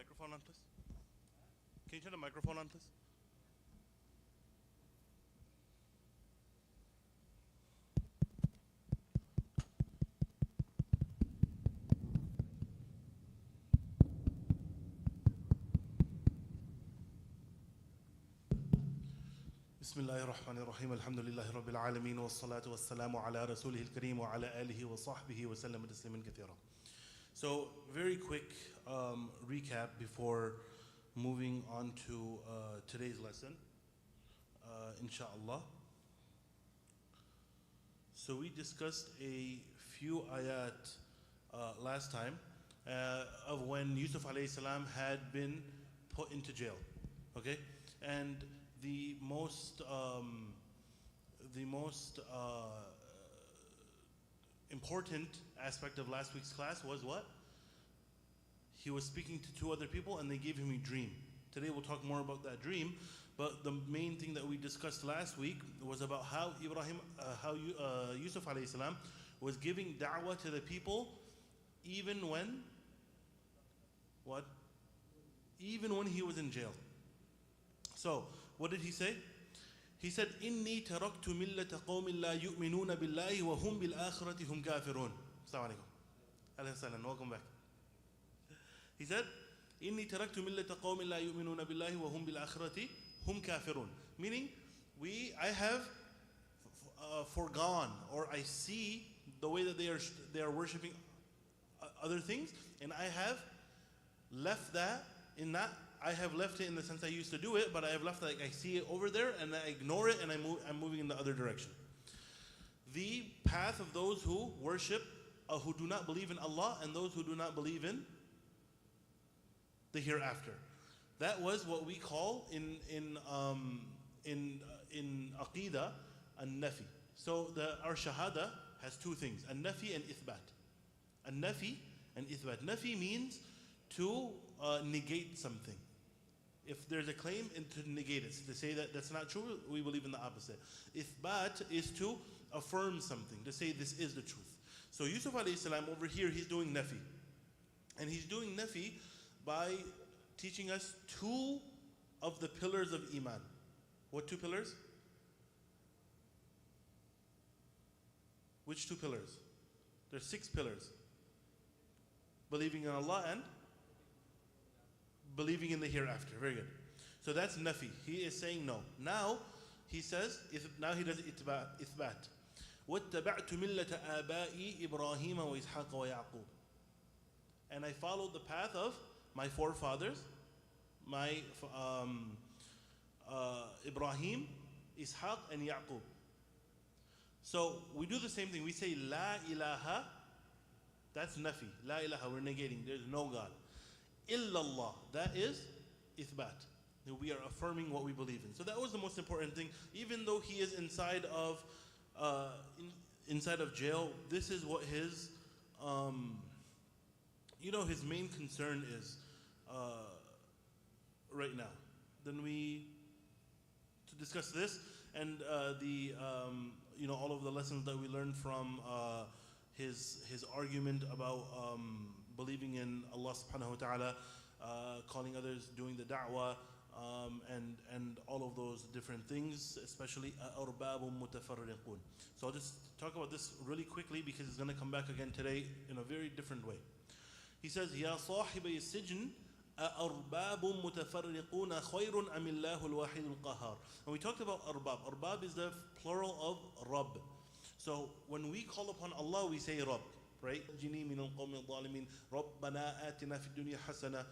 microphone on, please? Can you turn the microphone on, please? بسم الله الرحمن الرحيم الحمد لله رب العالمين والصلاة والسلام على رسوله الكريم وعلى آله وصحبه وسلم تسليما كثيرا. So, very quick recap before moving on to today's lesson, inshallah. So we discussed a few ayat last time of when Yusuf alayhi salam had been put into jail, okay? And the most important aspect of last week's class was what? He was speaking to two other people and they gave him a dream. Today we'll talk more about that dream, but the main thing that we discussed last week was about how Yusuf alayhi salam was giving da'wah to the people even when what? Even when he was in jail. So, what did he say? He said, إِنِّي تَرَكْتُ مِلَّةَ قَوْمٍ لَا يُؤْمِنُونَ بِاللَّهِ وَهُمْ بِالْآخِرَةِ هُمْ كَافِرُونَ. Assalamu alaikum. Alayhi salam. Welcome back. He said, إِنِّي تَرَكْتُ مِلَّةَ قَوْمٍ لَا يُؤْمِنُونَ بِاللَّهِ وَهُمْ بِالْآخِرَةِ هُمْ كَافِرُونَ. Meaning, I have foregone, or I see the way that they are worshiping other things, and I have left that in that. I have left it in the sense I used to do it, but I have left, like, I see it over there and I ignore it and I'm moving in the other direction. The path of those who worship, who do not believe in Allah, and those who do not believe in the hereafter. That was what we call in Aqidah an-nafi. So our shahada has two things: an-nafi and ithbat. An-nafi and ithbat. Nafi means to negate something. If there's a claim, and to negate it, to say that that's not true, we believe in the opposite. Ithbat is to affirm something, to say this is the truth. So Yusuf alayhi salam over here, he's doing nafi. And he's doing nafi by teaching us two of the pillars of iman. What two pillars? Which two pillars? There's 6 pillars. Believing in Allah and believing in the hereafter. Very good. So that's nafi. He is saying no. Now he says, now he does ithbat. وَاتَّبَعْتُ مِلَّةَ آبَائِي إِبْرَاهِيمَ وَإِسْحَاقَ وَيَعْقُوبَ. And I followed the path of my forefathers, my Ibrahim, Ishaq, and Yaqub. So we do the same thing. We say La ilaha. That's nafi. La ilaha. We're negating. There's no God. Illallah, that is ithbat. We are affirming what we believe in. So that was the most important thing. Even though he is inside of jail, this is what his his main concern is right now. Then to discuss this and all of the lessons that we learned from his argument about believing in Allah subhanahu wa ta'ala, calling others, doing the da'wah, and all of those different things, especially arbabun mutafarriqun. So I'll just talk about this really quickly because it's going to come back again today in a very different way. He says, Ya sahibi as-sijn arbabun mutafarriqun khayrun am Allahu al-wahid al-qahhar. And we talked about arbab. Arbab is the plural of rabb. So when we call upon Allah, we say rabb. Right? جِنِي مِنَ الْقَوْمِ الظَّالِمِينَ رَبَّنَا آتِنَا فِي الدُّنْيَا حَسَنَةً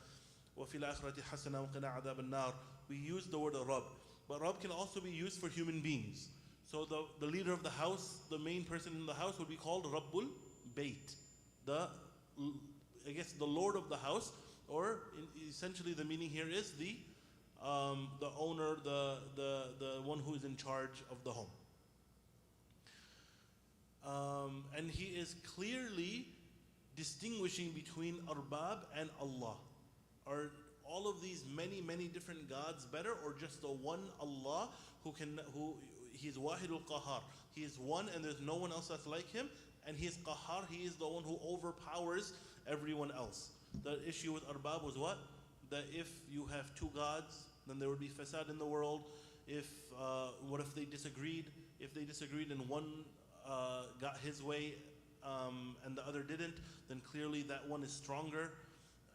وَفِي الْآخِرَةِ حَسَنَةً وَقِنَا عَذَابَ النَّارِ. We use the word Rabb, but Rabb can also be used for human beings. So the leader of the house, the main person in the house, would be called Rabbul Bayt, the Lord of the house, or essentially the meaning here is the owner, the one who is in charge of the home. And he is clearly distinguishing between arbab and Allah. Are all of these many different gods better, or just the one Allah who he is wahidul qahar? He is one and there's no one else that's like him, and he is qahar, he is the one who overpowers everyone else. The issue with arbab was what? that if you have two gods, then there would be fasad in the world. What if they disagreed? If they disagreed and one got his way and the other didn't, then clearly that one is stronger.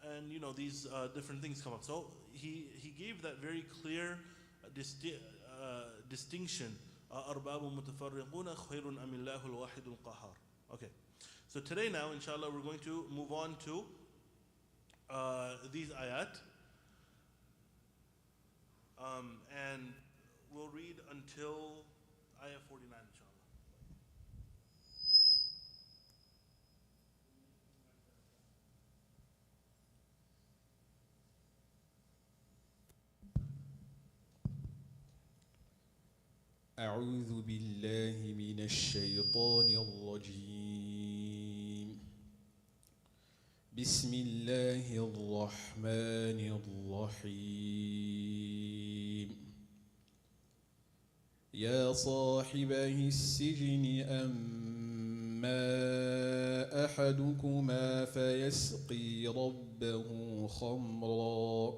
And these different things come up. So he gave that very clear distinction. أَرْبَابٌ مُتَفَرِّقُونَ خَيْرٌ أَمِ اللَّهُ الْوَاحِدُ الْقَهَّارُ. Okay. So today now, inshallah, we're going to move on to these ayat. And we'll read until ayah 49, inshallah. أعوذ بالله من الشيطان الرجيم. بسم الله الرحمن الرحيم. يا صاحبي السجن أما أحدكما فيسقي ربه خمرا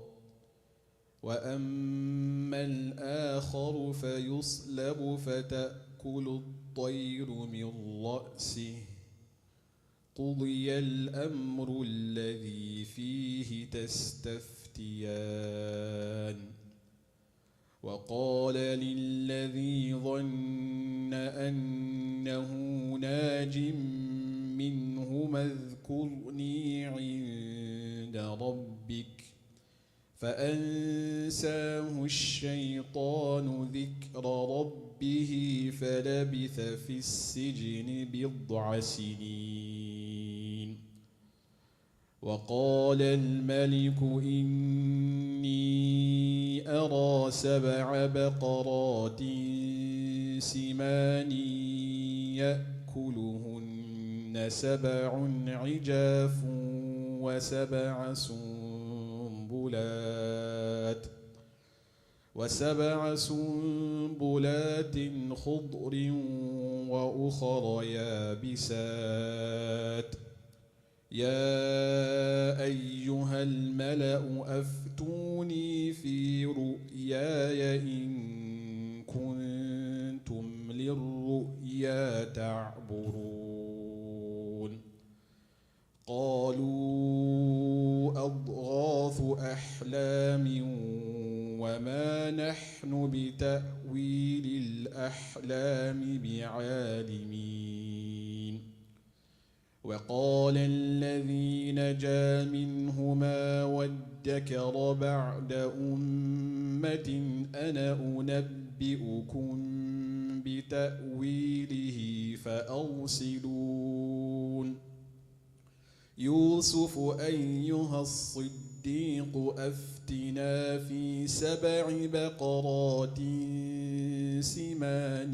وأما الآخر فيصلب فتأكل الطير من رأسه قضي الأمر الذي فيه تستفتيان. وقال للذي ظن أنه ناج منهما اذكرني عند ربك فأنساه الشيطان ذكر ربه فلبث في السجن بضع سنين. وقال الملك إني أرى 7 بقرات سمان يأكلهن 7 عجاف وسبع سنبلات خضر وأخر يابسات. يا أيها الملأ أفتوني في رؤياي إن كنتم للرؤيا تعبرون. قالوا أضغاث أحلام وما نحن بتأويل الأحلام بعالمين. وقال الذي نجا منهما وادكر بعد أمة أنا أنبئكم بتأويله فأرسلون. يوسف أيها الصديق أفتنا في 7 بقرات سمان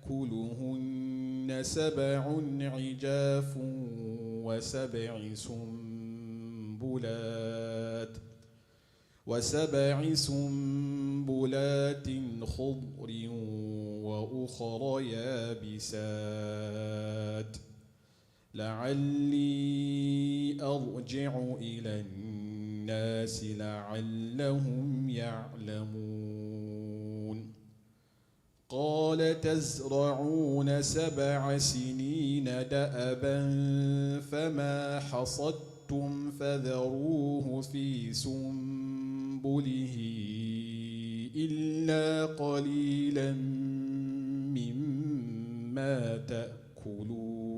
يأكلهن 7 عجاف وسبع سنبلات خضر وأخر يابسات. لعلي أرجع إلى الناس لعلهم يعلمون. قال تزرعون 7 سنين دأبا فما حصدتم فذروه في سنبله إلا قليلا مما تأكلون.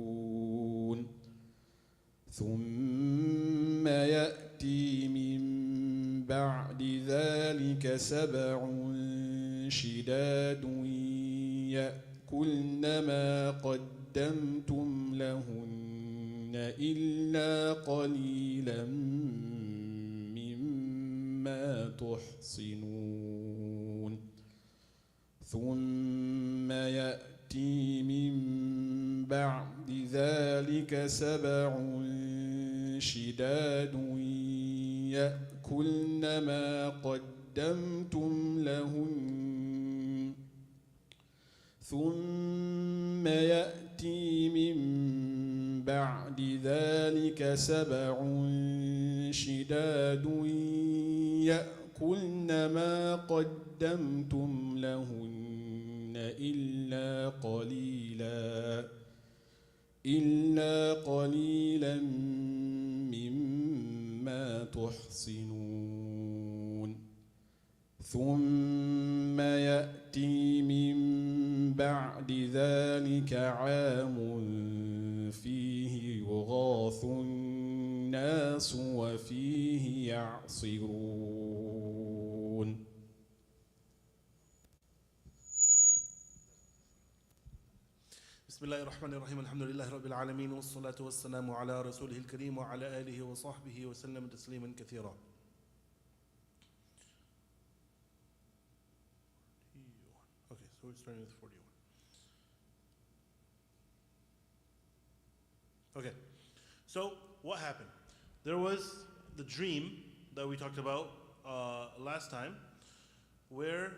ثم يأتي من بعد ذلك 7 شداد يأكلن ما قدمتم لهن إلا قليلا مما تحصنون. ثم يأتي من بعد ذلك 7 شداد يأكلن ما قدمتم لهن ثم يأتي من بعد ذلك 7 شداد يأكلن ما قدمتم لهن إلا قليلا مما تحصنون ثم يأتي من بعد ذلك عام فيه يغاث الناس وفيه يعصرون. بسم الله الرحمن الرحيم الحمد لله رب العالمين والصلاة والسلام على رسوله الكريم وعلى آله وصحبه وسلم تسليما كثيرا. Okay, so we're starting with 41. Okay, so what happened? There was the dream that we talked about last time, where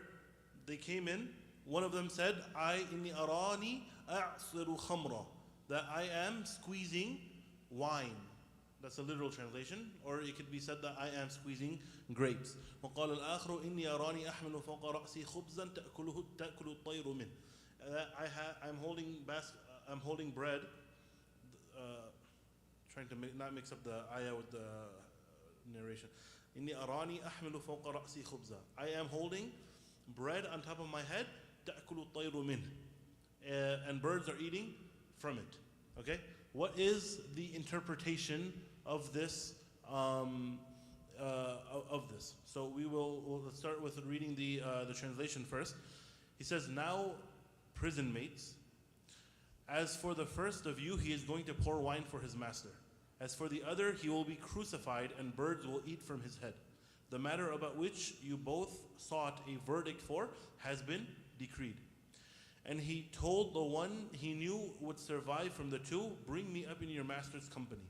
they came in. One of them said, inni arani a'siru khamra, that I am squeezing wine. That's a literal translation, or it could be said that I am squeezing grapes. وقال الآخر إني أراني أحمل فوق رأسي خبزا تأكل الطير منه. I'm holding bread. Trying to not mix up the ayah with the narration. إني أراني أحمل فوق رأسي خبزا. I am holding bread on top of my head. تأكل الطير منه. And birds are eating from it. Okay? What is the interpretation of this? So we'll start with reading the translation first. He says, "Now, prison mates, as for the first of you, he is going to pour wine for his master. As for the other, he will be crucified, and birds will eat from his head. The matter about which you both sought a verdict for has been decreed." And he told the one he knew would survive from the two, "Bring me up in your master's company."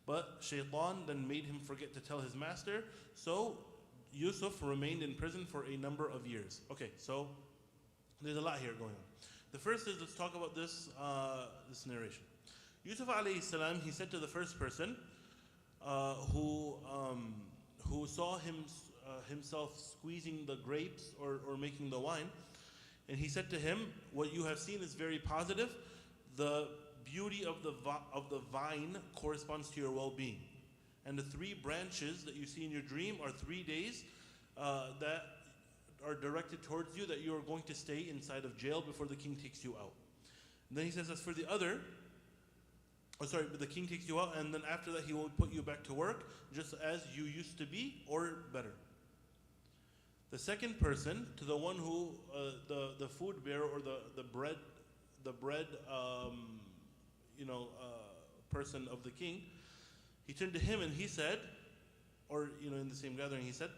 But Shaitan then made him forget to tell his master, so Yusuf remained in prison for a number of years. Okay, so there's a lot here going on. The first is, let's talk about this narration. Yusuf alayhi salam, he said to the first person who saw himself squeezing the grapes or making the wine, and he said to him, "What you have seen is very positive. The beauty of the vine corresponds to your well-being. And the 3 branches that you see in your dream are 3 days that are directed towards you, that you are going to stay inside of jail before the king takes you out." And then he says, as for the other, but the king takes you out, and then after that he will put you back to work just as you used to be, or better. The second person, to the one who the food bearer or the bread person of the king, he turned to him and he said, or in the same gathering he said,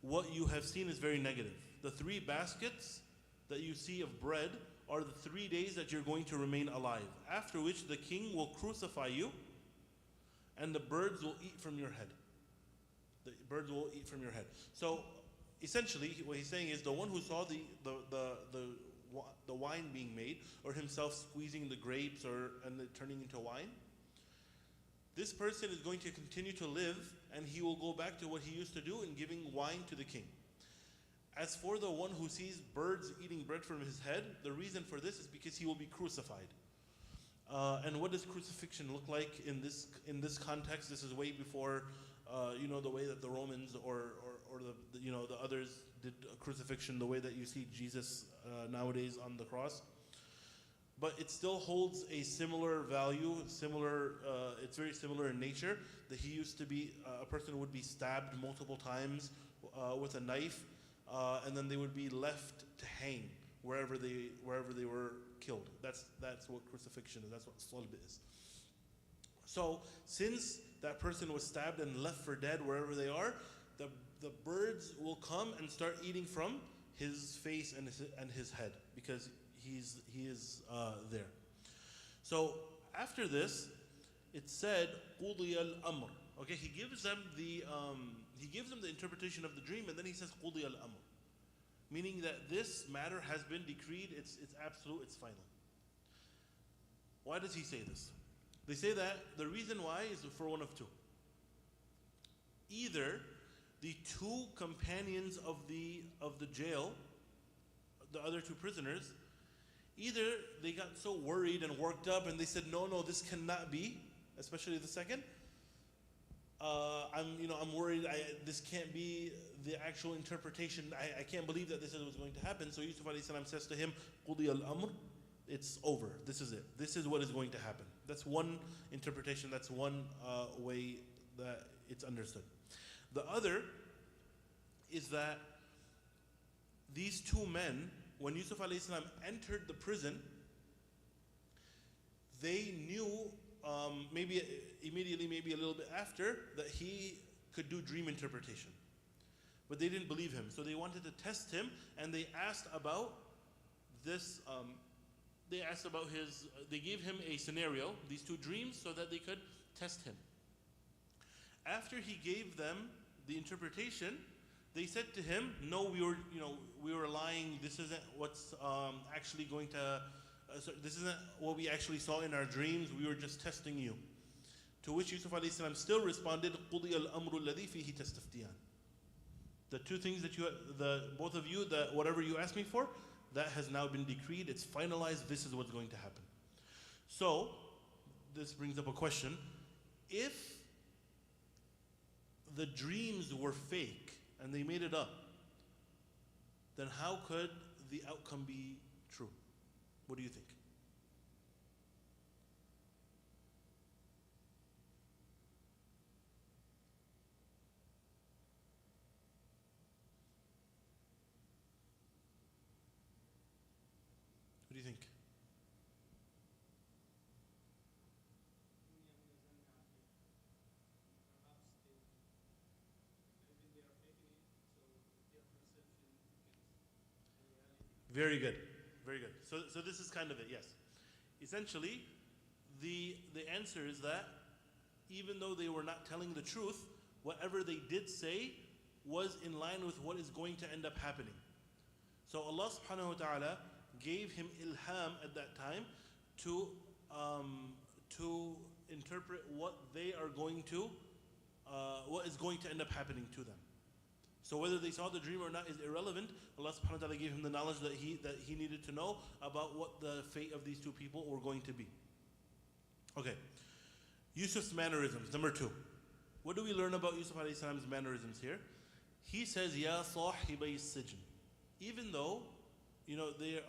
"What you have seen is very negative. The 3 baskets that you see of bread are the 3 days that you're going to remain alive, after which the king will crucify you and the birds will eat from your head." The birds will eat from your head. So essentially what he's saying is, the one who saw the wine being made, or himself squeezing the grapes and it turning into wine, this person is going to continue to live, and he will go back to what he used to do in giving wine to the king. As for the one who sees birds eating bread from his head, the reason for this is because he will be crucified. And what does crucifixion look like in this context? This is way before the way that the Romans or the others did crucifixion, the way that you see Jesus nowadays on the cross. But it still holds a similar value, it's very similar in nature, that he used to be, a person would be stabbed multiple times with a knife, and then they would be left to hang wherever they were killed. That's what crucifixion is, that's what salb is. So since that person was stabbed and left for dead wherever they are, the birds will come and start eating from his face and his head, because he is there. So after this, it said قُضِيَ الْأَمْرِ. Okay, he gives them the interpretation of the dream, and then he says قُضِيَ الْأَمْرِ, meaning that this matter has been decreed, it's absolute, it's final. Why does he say this? They say that the reason why is for one of two. either the two companions of the jail, the other two prisoners, either they got so worried and worked up and they said, no, this cannot be, especially the second. I'm worried. This can't be the actual interpretation. I can't believe that this is what's going to happen. So Yusuf alayhi salam says to him, "Qudi al-amr." It's over. This is it. This is what is going to happen. That's one interpretation. That's one way that it's understood. The other is that these two men, when Yusuf alayhi salam entered the prison, they knew maybe immediately, maybe a little bit after, that he could do dream interpretation. But they didn't believe him. So they wanted to test him, and they asked about this. They gave him a scenario, these two dreams, so that they could test him. After he gave them the interpretation, they said to him, "No, we were lying. This isn't what's actually going to. This isn't what we actually saw in our dreams. We were just testing you." To which Yusuf alayhi salam still responded, "Qudi al-amru alladhi fihi tastaftiyan." The two things that both of you, that whatever you asked me for, that has now been decreed. It's finalized. This is what's going to happen. So, this brings up a question: if the dreams were fake and they made it up, then how could the outcome be true? What do you think? What do you think? Very good. Very good. So this is kind of it, yes. Essentially, the answer is that even though they were not telling the truth, whatever they did say was in line with what is going to end up happening. So Allah subhanahu wa ta'ala gave him ilham at that time to interpret what is going to end up happening to them. So whether they saw the dream or not is irrelevant. Allah subhanahu wa ta'ala gave him the knowledge that he needed to know about what the fate of these two people were going to be. Okay. Yusuf's mannerisms, number 2. What do we learn about Yusuf alayhi salam's mannerisms here? He says, "Ya sahibay sijn." Even though, they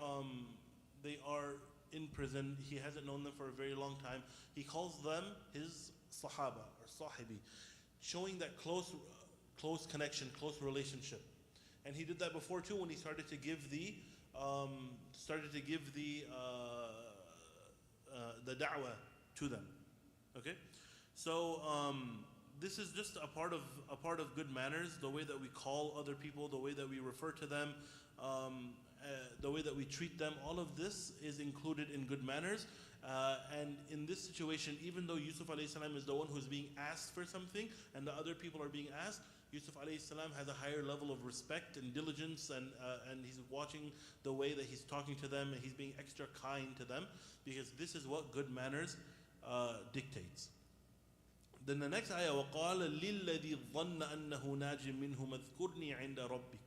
are in prison, he hasn't known them for a very long time, he calls them his sahaba or sahibi, showing that close connection, close relationship. And he did that before too, when he started to give the da'wah to them. Okay, so this is just a part of good manners. The way that we call other people, the way that we refer to them, the way that we treat them. All of this is included in good manners. And in this situation, even though Yusuf alayhi salam is the one who's being asked for something, and the other people are being asked, Yusuf alayhi salam has a higher level of respect and diligence, and he's watching the way that he's talking to them, and he's being extra kind to them, because this is what good manners dictates. Then the next ayah, وَقَالَ لِلَّذِي ظَنَّ أَنَّهُ نَاجٍ مِّنْهُ مَذْكُرْنِي عِنْدَ رَبِّكَ.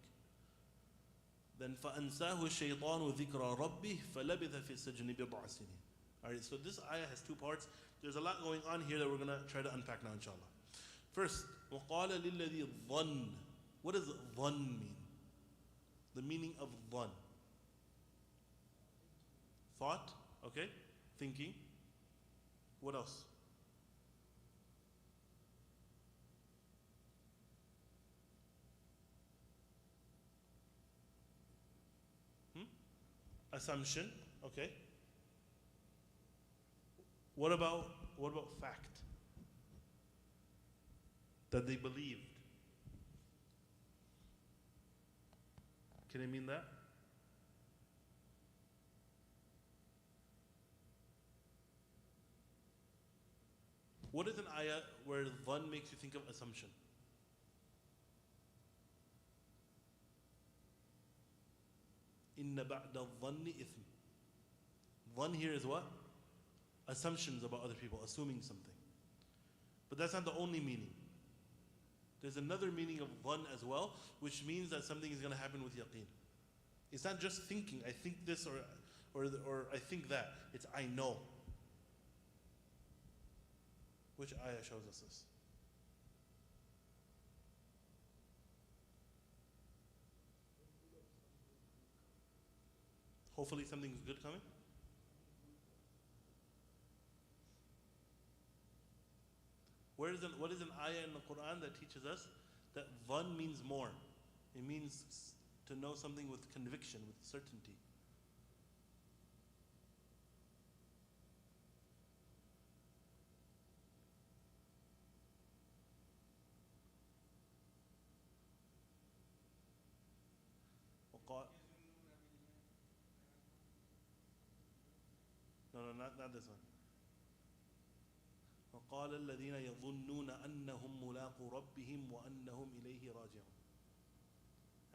Then فَأَنْسَاهُ الشَّيْطَانُ ذِكْرَ رَبِّهِ فَلَبِثَ فِي السَّجْنِ بِضْعَ سِنِينَ. Alright, so this ayah has 2 parts. There's a lot going on here that we're going to try to unpack now, inshallah. First, وَقَالَ لِلَّذِي ظَنَّ. What does ظَنْ mean? The meaning of ظَنْ. Thought, okay? Thinking. What else? Assumption, okay? What about fact? That they believed. Can it mean that? What is an ayah where dhann makes you think of assumption? Inna ba'da dhanni ithm. Dhann here is what? Assumptions about other people, assuming something. But that's not the only meaning. There's another meaning of dhann as well, which means that something is going to happen with yaqeen. It's not just thinking, I think this or I think that. It's I know. Which ayah shows us this? Hopefully something's good coming. What is an ayah in the Quran that teaches us that dhann means more? It means to know something with conviction, with certainty. No, not this one. وقال الذين يظنون أنهم ملاقو ربهم وأنهم إليه راجعون.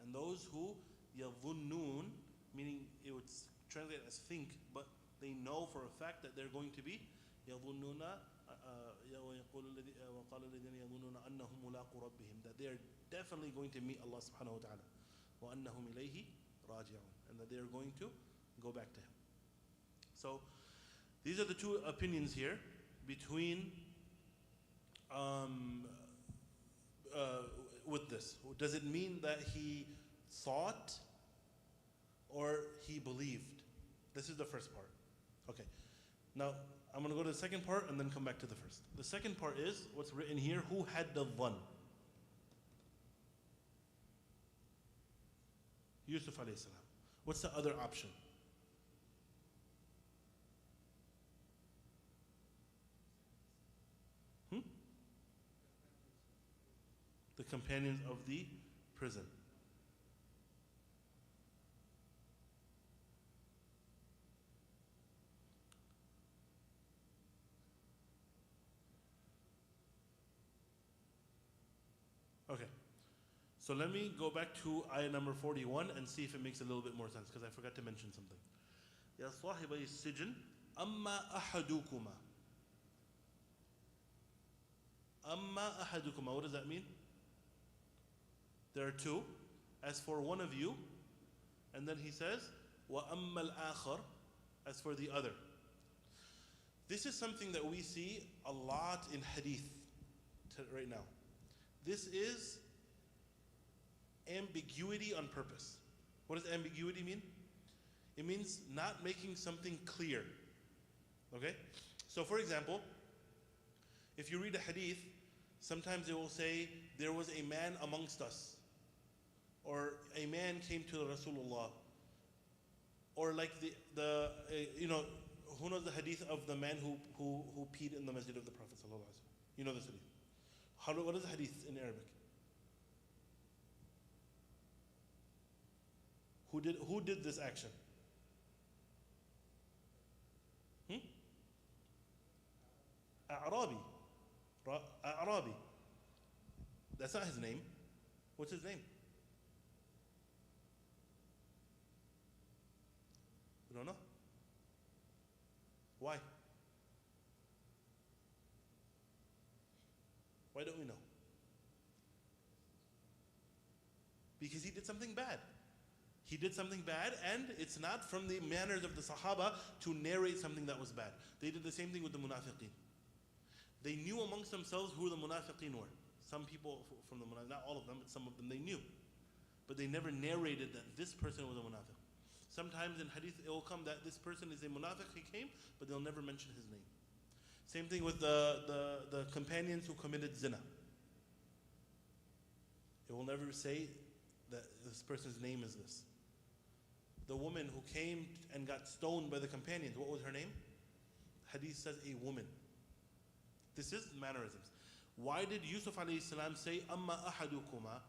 And those who يظنون, meaning it would translate as think, but they know for a fact that they're going to be يظنون وقال الذين يظنون أنهم ملاقو ربهم, that they are definitely going to meet Allah subhanahu wa ta'ala. وأنهم إليه راجعون, and that they are going to go back to Him. So these are the two opinions here between with this. Does it mean that he thought or he believed? This is the first part. Okay. Now I'm going to go to the second part and then come back to the first. The second part is what's written here. Who had the dhann? Yusuf alayhi salam. What's the other option? The companions of the prison. Okay. So let me go back to ayah number 41 and see if it makes a little bit more sense, because I forgot to mention something. Ya صاحبي السجن أما أحدكما. أما أحدكما. What does that mean? There are two. As for one of you, and then he says, وَأَمَّا الْآخَرِ, as for the other. This is something that we see a lot in hadith right now. This is ambiguity on purpose. What does ambiguity mean? It means not making something clear. Okay? So for example, if you read a hadith, sometimes it will say, there was a man amongst us. Or a man came to Rasulullah. Or like the who knows the hadith of the man who peed in the masjid of the Prophet sallallahu alaihi wasallam? You know this hadith. What is the hadith in Arabic? Who did this action? A'rabi. A'rabi. That's not his name. What's his name? You don't know? Why? Why don't we know? Because he did something bad. He did something bad, and it's not from the manners of the Sahaba to narrate something that was bad. They did the same thing with the munafiqeen. They knew amongst themselves who the munafiqeen were. Some people from the munafiqeen, not all of them, but some of them they knew. But they never narrated that this person was a munafiq. Sometimes in hadith it will come that this person is a munafiq, he came, but they'll never mention his name. Same thing with the companions who committed zina. It will never say that this person's name is this. The woman who came and got stoned by the companions, what was her name? Hadith says a woman. This is mannerisms. Why did Yusuf alayhi salam say amma ahadukuma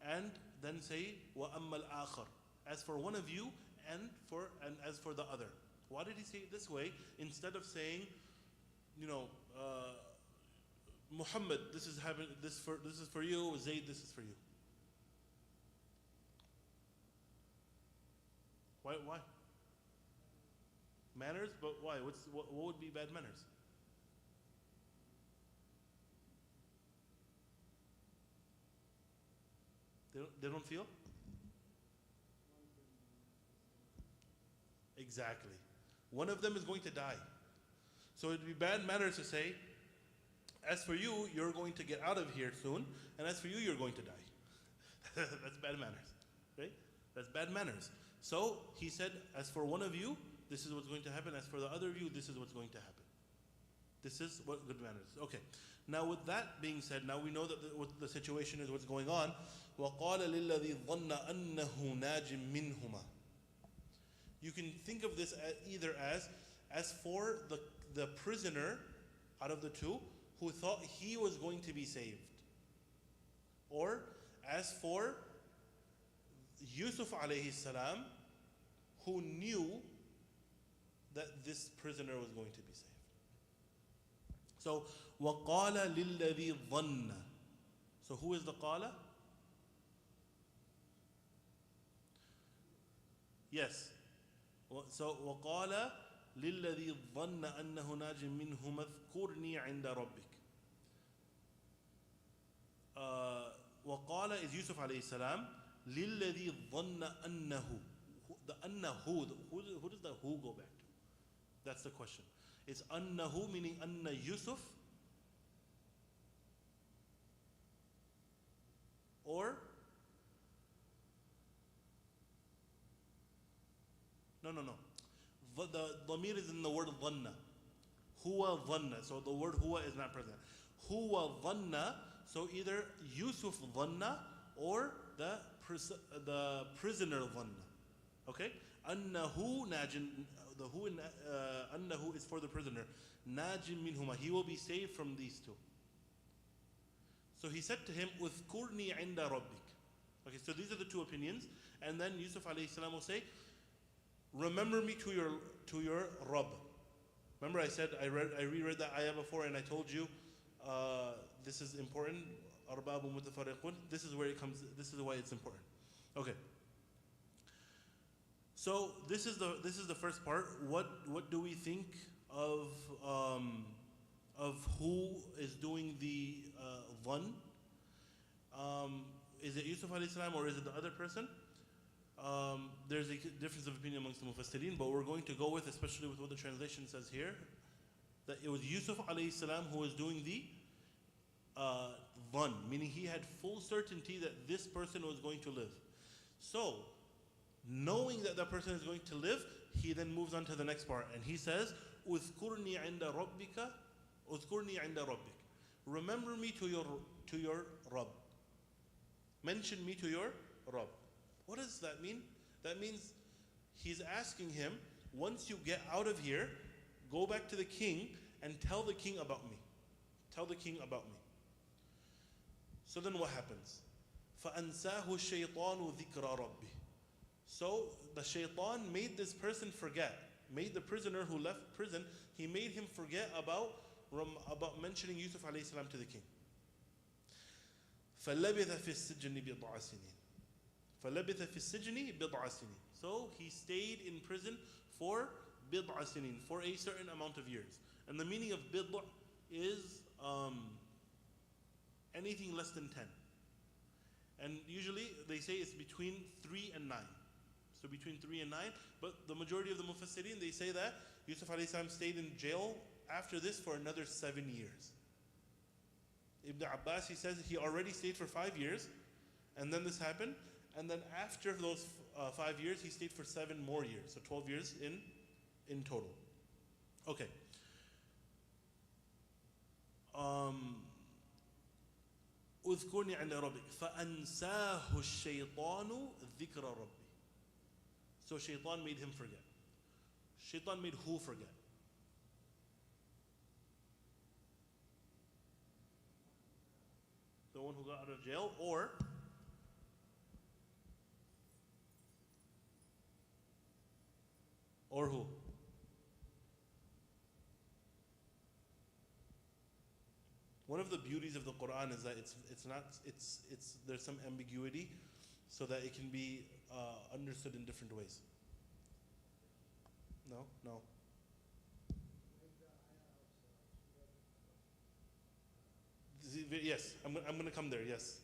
and then say wa amma al-akhar, as for one of you and as for the other? Why did he say it this way instead of saying, Muhammad, this is for you, Zayd, this is for you? Why? Manners, but why? What would be bad manners? They don't feel? Exactly. One of them is going to die. So it would be bad manners to say, as for you, you're going to get out of here soon, and as for you, you're going to die. That's bad manners, right? That's bad manners. So he said, as for one of you, this is what's going to happen. As for the other of you, this is what's going to happen. This is what good manners is. Okay. Now with that being said, now we know that what the situation is, what's going on. وَقَالَ لِلَّذِي ظَنَّ أَنَّهُ نَاجٍ مِّنْهُمَا. You can think of this either as for the prisoner out of the two who thought he was going to be saved, or as for Yusuf alayhi salam, who knew that this prisoner was going to be saved. So وَقَالَ لِلَّذِي ظَنَّ. So who is the qala? Yes. So وَقَالَ لِلَّذِي ظَنَّ أَنَّهُ نَاجٍ مِّنْهُمَا اذْكُرْنِي عِنْدَ رَبِّكَ. وَقَالَ is Yusuf alayhi salam. لِلَّذِي ظَنَّ أَنَّهُ. The annahu, who does the who go back to? That's the question. It's annahu, meaning anna Yusuf, or no. The dhamir is in the word dhanna. Huwa dhanna. So the word huwa is not present. Huwa dhanna. So either Yusuf dhanna or the prisoner dhanna. Okay? Annahu najin. The who in annahu is for the prisoner. Najin minhuma. He will be saved from these two. So he said to him, "Udhkurni inda rabbik." Okay, so these are the two opinions. And then Yusuf alayhi salam will say, "Remember me to your Rabb." Remember I said I reread that ayah before and I told you this is important. Arbabun mutafarriqun. This is where it comes. This is why it's important. Okay. So this is the first part. What do we think of who is doing the dhann? Is it Yusuf alayhi salam or is it the other person? There's a difference of opinion amongst the mufassirin, but we're going to go with, especially with what the translation says here, that it was Yusuf alayhi salam who was doing the dhann, meaning he had full certainty that this person was going to live. So, knowing that that person is going to live, he then moves on to the next part, and he says, "Udhkurni inda rabbika, udhkurni inda rabbik." Remember me to your Rabb. Mention me to your Rabb. What does that mean? That means he's asking him, once you get out of here, go back to the king and tell the king about me. Tell the king about me. So then what happens? فَأَنْسَاهُ الشَّيْطَانُ ذِكْرَ رَبِّهِ. So the shaitan made this person forget, made the prisoner who left prison, he made him forget about mentioning Yusuf alayhi salam to the king. فَلَبِثَ فِي السِّجْنِ بِضْعَ سِنِينَ. فَلَبِثَ فِي السِّجْنِ بِضْعَ سِنِينَ. So he stayed in prison for بِضْعَ سِنِينَ, for a certain amount of years. And the meaning of bid'a is anything less than 10. And usually they say it's between 3 and 9. So between 3 and 9. But the majority of the mufassirin, they say that Yusuf alayhi salam stayed in jail after this for another 7 years. Ibn Abbas, he says he already stayed for 5 years, and then this happened, and then after those 5 years, he stayed for 7 more years, so 12 years in total. Okay. اذكرني عند ربك فأنساه الشيطان ذكر ربي. So shaitan made him forget. Shaitan made who forget? The one who got out of jail, or who? One of the beauties of the Quran is that there's some ambiguity, so that it can be understood in different ways. No. Yes, I'm going to come there. Yes.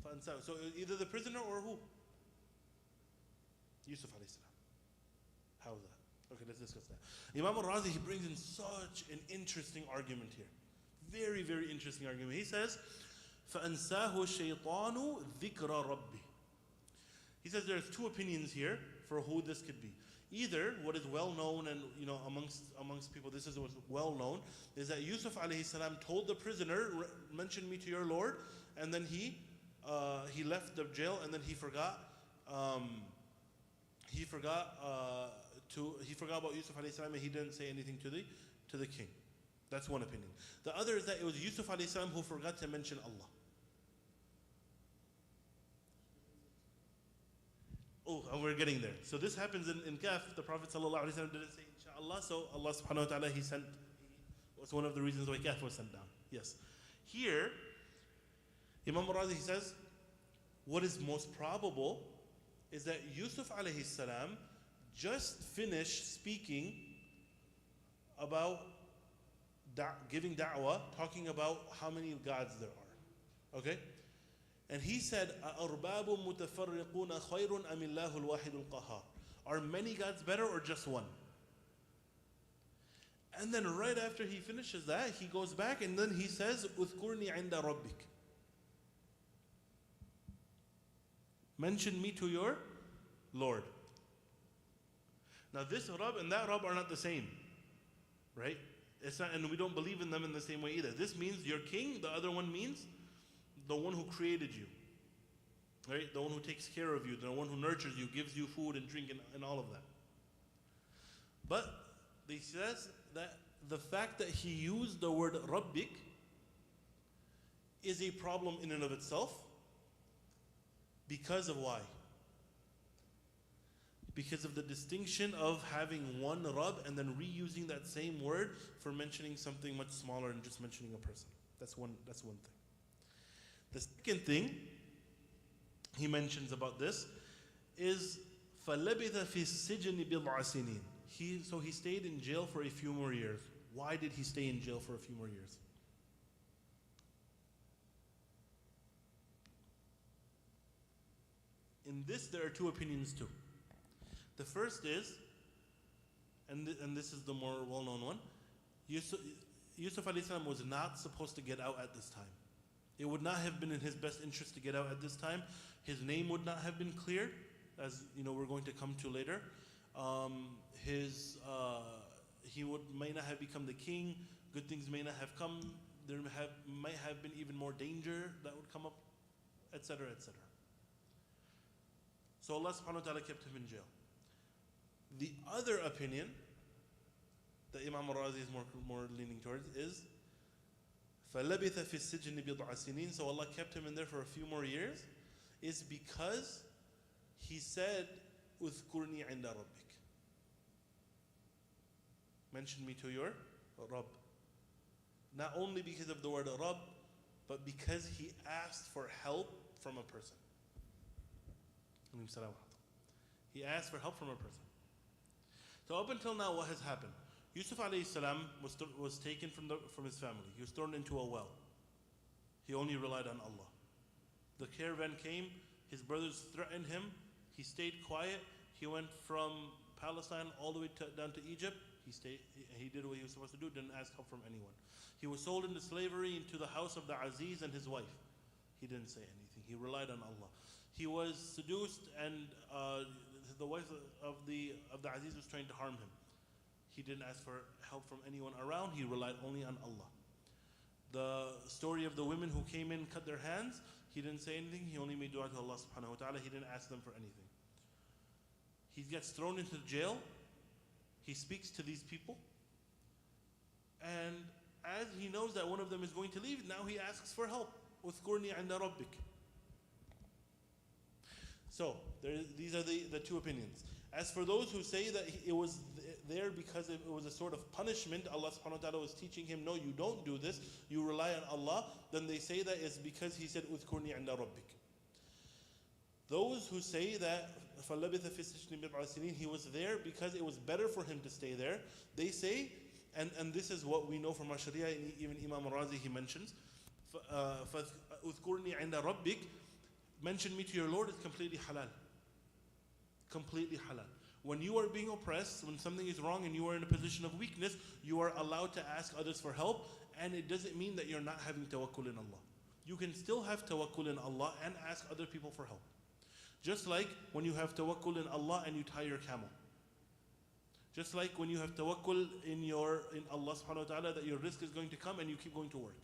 فأنساه. So either the prisoner or who? Yusuf alayhi salam. How is that? Okay, let's discuss that. Imam al-Razi, he brings in such an interesting argument here. Very, very interesting argument. He says, فَأَنْسَاهُ الشَّيْطَانُ ذِكْرَ رَبِّهِ. He says there's two opinions here for who this could be. Either what is well known and amongst people, this is what's well known, is that Yusuf alayhi salam told the prisoner, mention me to your Lord, and then he left the jail, and then he forgot about Yusuf alayhi salam, and he didn't say anything to the king. That's one opinion. The other is that it was Yusuf alayhi salam who forgot to mention Allah. Oh, and we're getting there. So this happens in Kahf. The Prophet ﷺ didn't say inshallah, so Allah subhanahu wa ta'ala, he was one of the reasons why Kahf was sent down. Yes. Here, Imam al-Razi, he says, what is most probable is that Yusuf alayhi salam just finished speaking about giving da'wah, talking about how many gods there are. Okay? And he said, أَأَرْبَابٌ مُتَفَرِّقُونَ خَيْرٌ أَمِ اللَّهُ الْوَاحِدُ الْقَهَّارُ. Are many gods better or just one? And then right after he finishes that, he goes back and then he says, أُذْكُرْنِي عِنْدَ رَبِّكَ. Mention me to your Lord. Now this Rabb and that Rabb are not the same. Right? It's not, and we don't believe in them in the same way either. This means your king, the other one means the one who created you, right? The one who takes care of you, the one who nurtures you, gives you food and drink and all of that. But he says that the fact that he used the word Rabbik is a problem in and of itself. Because of why? Because of the distinction of having one Rabb and then reusing that same word for mentioning something much smaller and just mentioning a person. That's one thing. The second thing he mentions about this is فَلَبِثَ فِي السِّجْنِ بِضْعَ سِنِينَ. So he stayed in jail for a few more years. Why did he stay in jail for a few more years? In this, there are two opinions too. The first is, and this is the more well-known one, Yusuf alayhi salam was not supposed to get out at this time. It would not have been in his best interest to get out at this time. His name would not have been clear, as we're going to come to later. He may not have become the king. Good things may not have come. There might have been even more danger that would come up, etc., etc. So Allah subhanahu wa ta'ala kept him in jail. The other opinion that Imam al-Razi is more leaning towards is فَلَبِثَ فِي السِّجْنِ بِضْعَ سِنِينَ. So Allah kept him in there for a few more years, is because he said اذْكُرْنِي عِنْدَ رَبِّكَ. Mention me to your Rabb. Not only because of the word Rabb, but because he asked for help from a person. He asked for help from a person. So up until now, what has happened? Yusuf alayhi salam was taken from his family. He was thrown into a well. He only relied on Allah. The caravan came. His brothers threatened him. He stayed quiet. He went from Palestine all the way down to Egypt. He did what he was supposed to do. Didn't ask help from anyone. He was sold into slavery into the house of the Aziz and his wife. He didn't say anything. He relied on Allah. He was seduced, and the wife of the Aziz was trying to harm him. He didn't ask for help from anyone around. He relied only on Allah. The story of the women who came in, cut their hands, he didn't say anything. He only made dua to Allah subhanahu wa ta'ala. He didn't ask them for anything. He gets thrown into jail. He speaks to these people. And as he knows that one of them is going to leave, now he asks for help. اذْكُرْنِي عِنْدَ رَبِّكَ. So, these are the two opinions. As for those who say that it was there because it was a sort of punishment, Allah subhanahu wa ta'ala was teaching him, no, you don't do this, you rely on Allah, then they say that it's because he said, اذْكُرْنِي عِنْدَ رَبِّكَ. Those who say that فَلَبِثَ فِي السِّجْنِ بِضْعَ سِنِينَ, he was there because it was better for him to stay there, they say, and this is what we know from our Sharia, even Imam al-Razi he mentions, اذْكُرْنِي عِنْدَ رَبِّكَ, mention me to your Lord is completely halal. Completely halal. When you are being oppressed, when something is wrong and you are in a position of weakness, you are allowed to ask others for help, and it doesn't mean that you're not having tawakkul in Allah. You can still have tawakkul in Allah and ask other people for help. Just like when you have tawakkul in Allah and you tie your camel. Just like when you have tawakkul in Allah subhanahu wa ta'ala that your rizq is going to come and you keep going to work.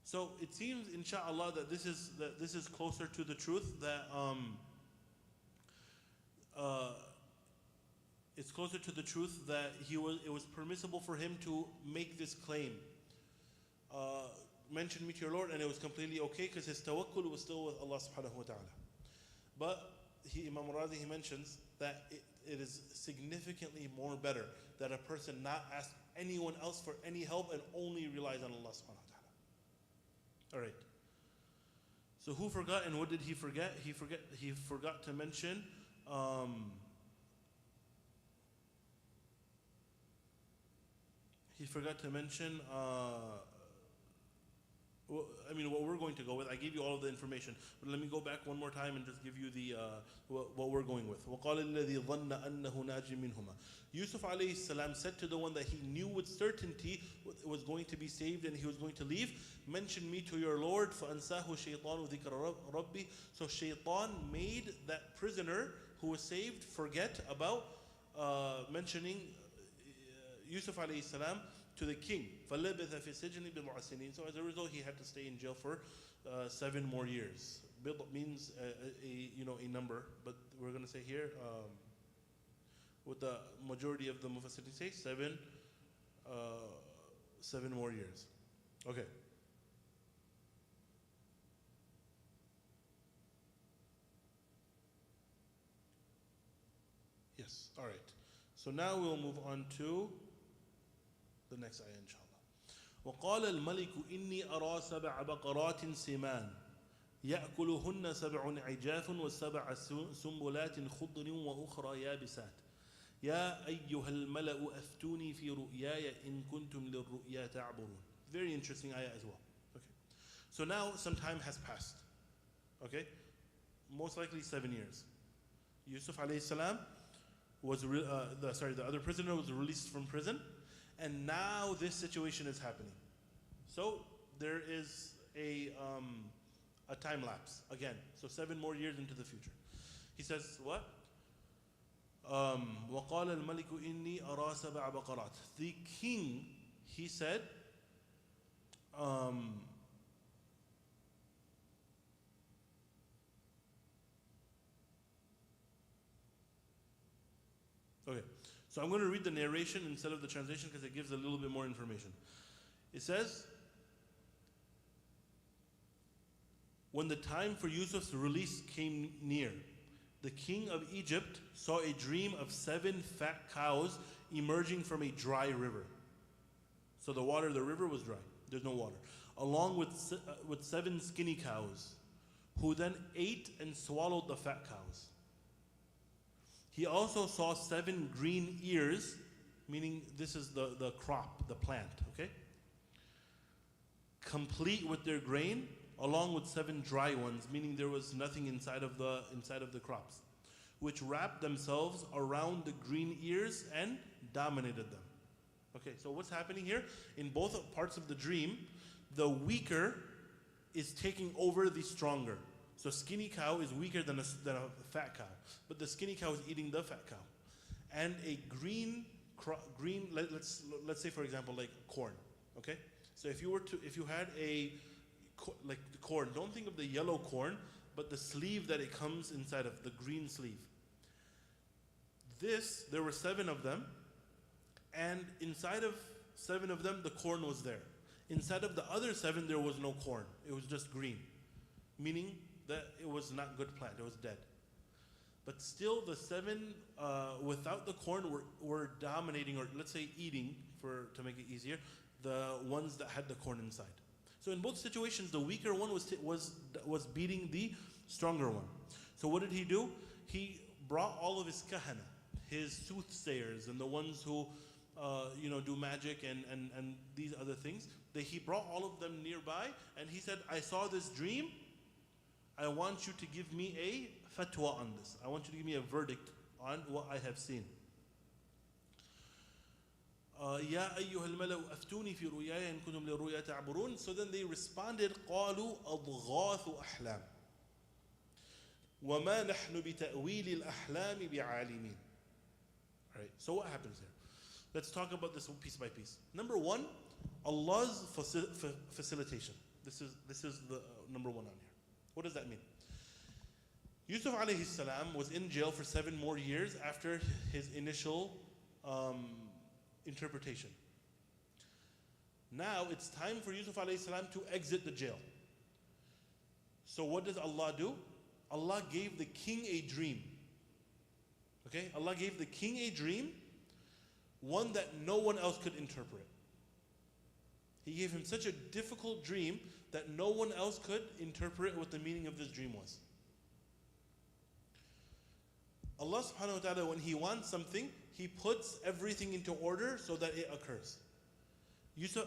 So it seems, inshallah, that this is closer to the truth, that it's closer to the truth that it was permissible for him to make this claim. Mention me to your Lord, and it was completely okay because his tawakkul was still with Allah subhanahu wa ta'ala. But Imam Razi, he mentions that it is significantly more better that a person not ask anyone else for any help and only relies on Allah subhanahu wa ta'ala. Alright. So who forgot, and what did he forget? He forgot to mention what we're going to go with. I gave you all of the information, but let me go back one more time and just give you the what we're going with. وَقَالَ الَّذِي ظَنَّ أَنَّهُ نَاجٍ مِّنْهُمَا. Yusuf alayhi salam said to the one that he knew with certainty was going to be saved and he was going to leave, mention me to your Lord. فَأَنْسَاهُ شَيْطَانُ ذِكْرَ رَبِّي. So shaitan made that prisoner who was saved forget about mentioning Yusuf alayhi salam to the king. فَلَبِثَ فِي السِّجْنِ بِضْعَ سِنِينَ. So as a result, he had to stay in jail for 7 more years. Bid means a number, but we're going to say here, what the majority of the mufassirin say, 7 more years. Okay. Yes. All right. So now we'll move on to the next ayah, inshallah. وقال الملك إني أرى 7 بقرات سمان يأكلهن 7 عجاف و7 سنبلات خضر وأخرى يابسات يا أيها الملأ أفتوني في رؤياي إن كنتم للرؤيا تعبرون. Very interesting ayah as well. Okay. So now some time has passed. Okay. Most likely 7 years. Yusuf alayhi salam was the other prisoner was released from prison. And now this situation is happening. So there is a time lapse again. So 7 more years into the future. He says what? وَقَالَ الْمَلِكُ إِنِّي أَرَى 7 بَقَرَاتٍ. The king, he said, okay. So I'm going to read the narration instead of the translation because it gives a little bit more information. It says, when the time for Yusuf's release came near, the king of Egypt saw a dream of 7 fat cows emerging from a dry river. So the river was dry. There's no water. Along with 7 skinny cows, who then ate and swallowed the fat cows. He also saw 7 green ears, meaning this is the crop, the plant, okay? Complete with their grain, along with 7 dry ones, meaning there was nothing inside of the crops, which wrapped themselves around the green ears and dominated them. Okay, so what's happening here? In both parts of the dream, the weaker is taking over the stronger. So skinny cow is weaker than a fat cow, but the skinny cow is eating the fat cow. And a green, let's say for example like corn, okay? So if you had like the corn, don't think of the yellow corn, but the sleeve that it comes inside of, the green sleeve. There were 7 of them, and inside of 7 of them, the corn was there. Inside of the other 7, there was no corn. It was just green, meaning that it was not good plant, it was dead. But still the 7 without the corn were dominating, or let's say eating, to make it easier, the ones that had the corn inside. So in both situations, the weaker one was beating the stronger one. So what did he do? He brought all of his kahana, his soothsayers, and the ones who do magic and these other things. He brought all of them nearby and he said, I saw this dream. I want you to give me a fatwa on this. I want you to give me a verdict on what I have seen. يا أيها الملأ أفتوني في رؤياي إن كنتم للرؤيا تعبرون. So then they responded, قالوا أضغاث أحلام وما نحن بتأويل الأحلام بعالمين. Right. So what happens here? Let's talk about this piece by piece. Number one, Allah's facilitation. This is the number one on here. What does that mean? Yusuf alayhi salam was in jail for 7 more years after his initial interpretation. Now it's time for Yusuf alayhi salam to exit the jail. So what does Allah do? Allah gave the king a dream. Okay? Allah gave the king a dream, one that no one else could interpret. He gave him such a difficult dream that no one else could interpret what the meaning of this dream was. Allah subhanahu wa ta'ala, when He wants something, He puts everything into order so that it occurs.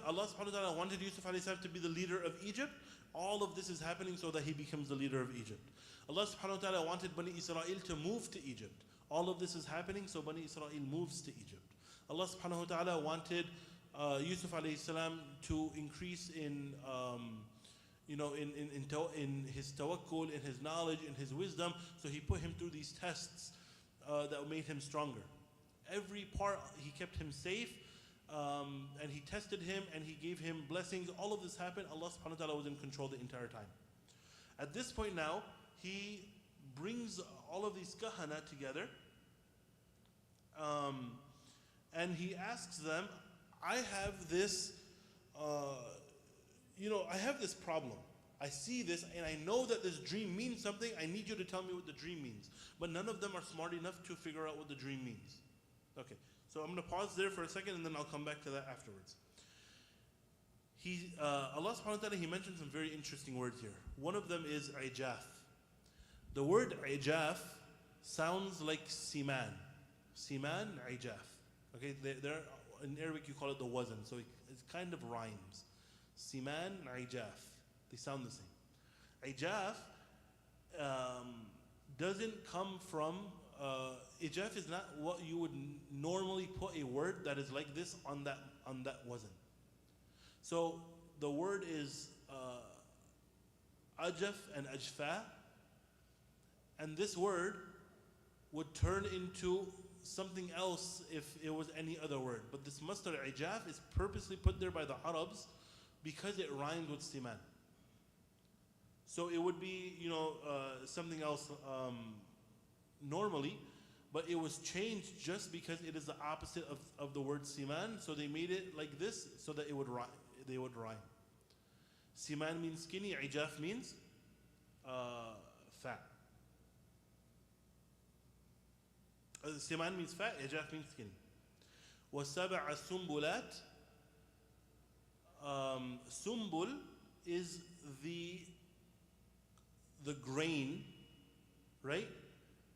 Allah subhanahu wa ta'ala wanted Yusuf alayhi salam to be the leader of Egypt. All of this is happening so that he becomes the leader of Egypt. Allah subhanahu wa ta'ala wanted Bani Israel to move to Egypt. All of this is happening so Bani Israel moves to Egypt. Allah subhanahu wa ta'ala wanted Yusuf alayhi salam to increase in his tawakkul, in his knowledge, in his wisdom. So He put him through these tests that made him stronger. Every part He kept him safe, and He tested him and He gave him blessings. All of this happened. Allah subhanahu wa ta'ala was in control the entire time. At this point now, He brings all of these kahana together, and He asks them, I have this I have this problem. I see this and I know that this dream means something. I need you to tell me what the dream means. But none of them are smart enough to figure out what the dream means. Okay, so I'm going to pause there for a second and then I'll come back to that afterwards. Allah subhanahu wa ta'ala, He mentioned some very interesting words here. One of them is ijaf. The word ijaf sounds like siman. Siman, ijaf. Okay, in Arabic you call it the wazn, so it kind of rhymes. Siman, ijaf. They sound the same. Ijaf doesn't come from, ijaf is not what you would normally put a word that is like this on that wazn. So the word is ajaf and ajfa, and this word would turn into something else if it was any other word. But this masdar ijaf is purposely put there by the Arabs because it rhymes with siman. So it would be, something else normally, but it was changed just because it is the opposite of the word siman. So they made it like this so that they would rhyme. Siman means skinny, ijaf means fat. Siman means fat, ijaf means skinny. وَسَبَعَ السُّنْبُلَاتِ Sumbul is the grain, right?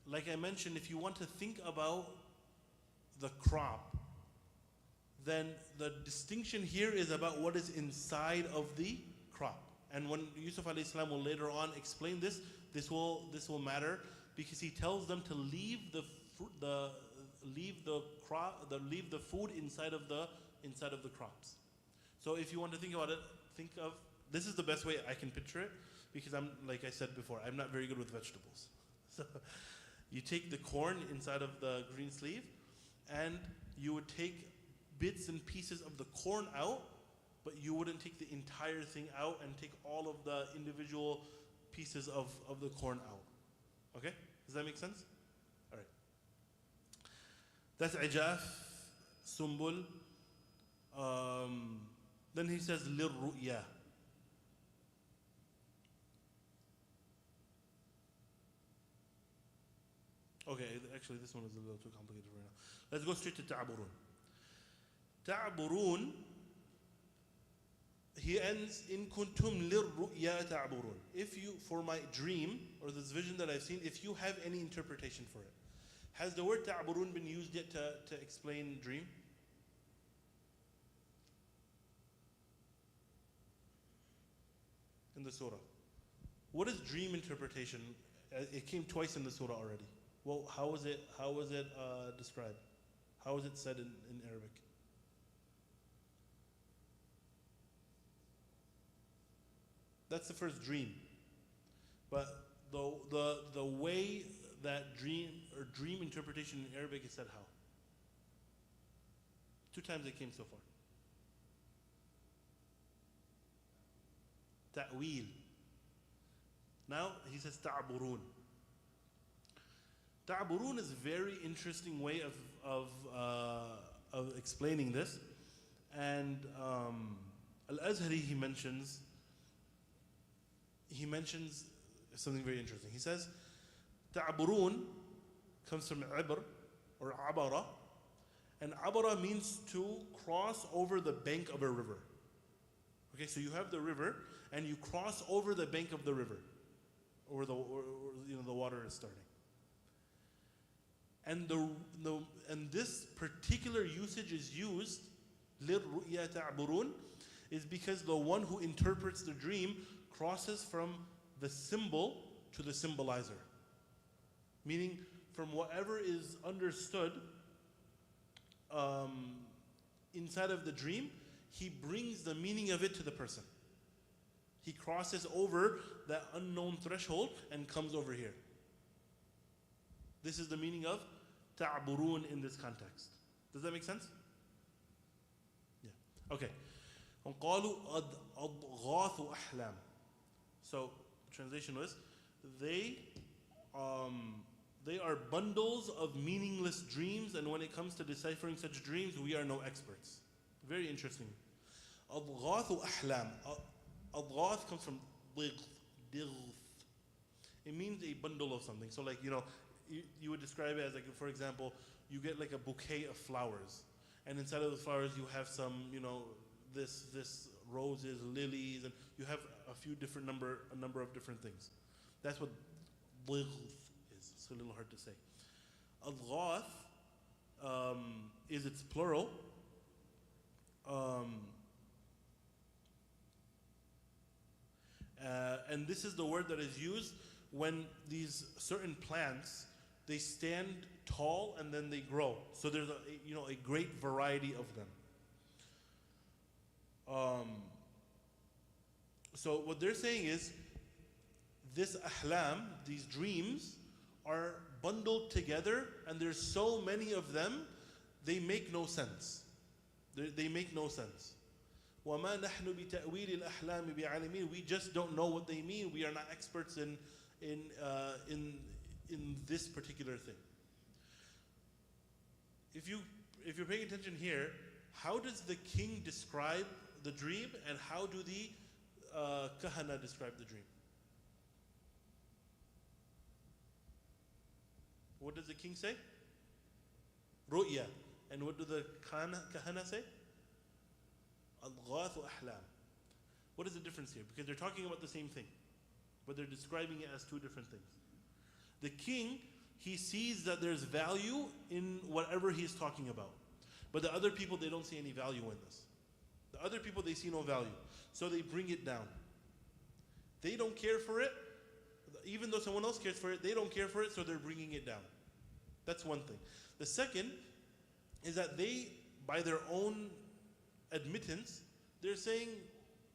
Like I mentioned, if you want to think about the crop, then the distinction here is about what is inside of the crop. And when Yusuf alayhi salam will later on explain this, this will matter because he tells them to leave the food inside of the crops. So if you want to think about it, this is the best way I can picture it, because like I said before, I'm not very good with vegetables. So you take the corn inside of the green sleeve, and you would take bits and pieces of the corn out, but you wouldn't take the entire thing out and take all of the individual pieces of the corn out. Okay? Does that make sense? All right. That's ijaf, sumbul. Then he says lirru'ya. Okay, actually this one is a little too complicated right now. Let's go straight to ta'burun. Ta'burun, he ends in kuntum lirru'ya ta'burun. If you, for my dream, or this vision that I've seen, if you have any interpretation for it. Has the word ta'burun been used yet to explain dream? in the surah. What is dream interpretation? It came twice in the surah already. Well, how was it described? How is it said in Arabic? That's the first dream. But the way that dream interpretation in Arabic is said how? 2 times it came so far. Ta'wil. Now he says ta'burun. Ta'burun is a very interesting way of explaining this. And Al-Azhari he mentions something very interesting. He says ta'burun comes from ibr or abara, and abara means to cross over the bank of a river. Okay, so you have the river and you cross over the bank of the river, or the water is starting. And and this particular usage is used لِلرُّؤْيَا تَعْبُرُونَ is because the one who interprets the dream crosses from the symbol to the symbolizer. Meaning from whatever is understood inside of the dream, he brings the meaning of it to the person. He crosses over that unknown threshold and comes over here. This is the meaning of ta'burun in this context. Does that make sense? Yeah. Okay. وَقَالُوا أَضْغَاثُ أَحْلَامٍ. So, translation was, they are bundles of meaningless dreams, and when it comes to deciphering such dreams, we are no experts. Very interesting. أَضْغَاثُ أَحْلَامٍ. Adghath comes from digth. It means a bundle of something. So like, you would describe it as like, for example, you get like a bouquet of flowers. And inside of the flowers you have some, this roses, lilies, and you have a number of different things. That's what digth is. It's a little hard to say. Adghath is its plural. And this is the word that is used when these certain plants, they stand tall and then they grow. So there's a great variety of them. So what they're saying is, this ahlam, these dreams, are bundled together, and there's so many of them, they make no sense. They make no sense. وَمَا نَحْنُ بِتَأْوِيلِ الْأَحْلَامِ بِعَالِمِينَ. We just don't know what they mean. We are not experts in this particular thing. If you're paying attention here, how does the king describe the dream, and how do the kahana describe the dream? What does the king say? Ru'ya. And what do the kahana say? Adghath ahlam. What is the difference here? Because they're talking about the same thing, but they're describing it as 2 different things. The king, he sees that there's value in whatever he's talking about. But the other people, they don't see any value in this. The other people, they see no value. So they bring it down. They don't care for it. Even though someone else cares for it, they don't care for it, so they're bringing it down. That's one thing. The second is that they, by their own admittance, they're saying,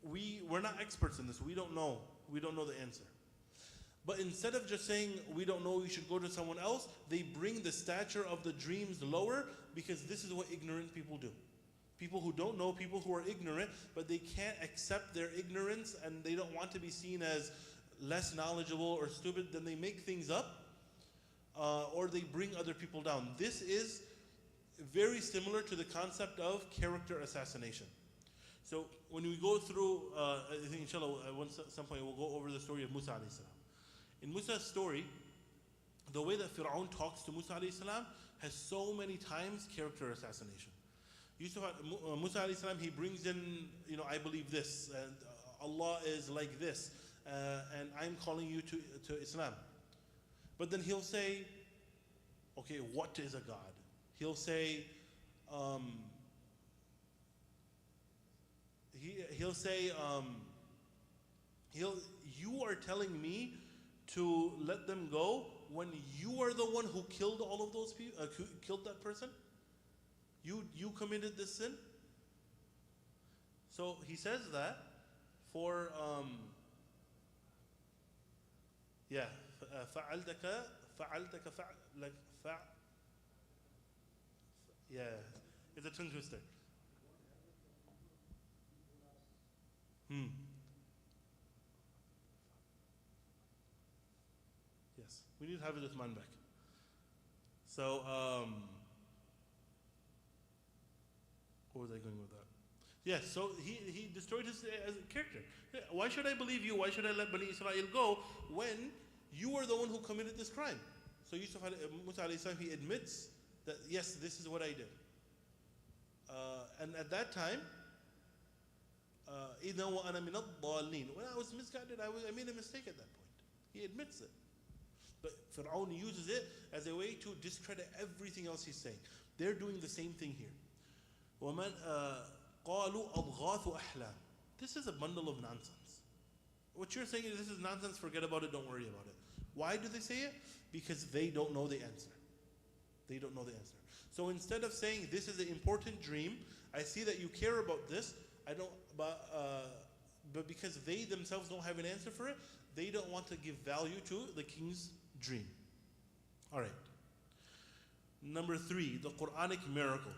we're not experts in this. We don't know the answer. But instead of just saying we don't know, we should go to someone else, they bring the stature of the dreams lower, because this is what ignorant people do. People who don't know, people who are ignorant, but they can't accept their ignorance and they don't want to be seen as less knowledgeable or stupid, then they make things up, or they bring other people down. This is very similar to the concept of character assassination. So when we go through, I think inshallah at some point we'll go over the story of Musa alayhi salam. In Musa's story, the way that Fir'aun talks to Musa alayhi salam has so many times character assassination. Musa alayhi salam, he brings in, I believe this, and Allah is like this, and I'm calling you to Islam. But then he'll say, okay, what is a God? He'll say, You are telling me to let them go when you are the one who killed all of those people, killed that person? You committed this sin? So he says that for yeah, like yeah, it's a tongue twister. Yes, we need to have this man back. So what was I going with that? Yes, so he destroyed his as a character. Why should I believe you? Why should I let Bani Israel go when you are the one who committed this crime? So Musa alayhi salam, he admits that yes, this is what I did. And at that time, when I was misguided, I made a mistake at that point. He admits it. But Fir'aun uses it as a way to discredit everything else he's saying. They're doing the same thing here. قَالُوا أَضْغَاثُ أَحْلَامٍ. This is a bundle of nonsense. What you're saying is this is nonsense, forget about it, don't worry about it. Why do they say it? Because they don't know the answer. They don't know the answer. So instead of saying this is an important dream, I see that you care about this, but because they themselves don't have an answer for it, they don't want to give value to the king's dream. All right. Number 3, the Quranic miracle.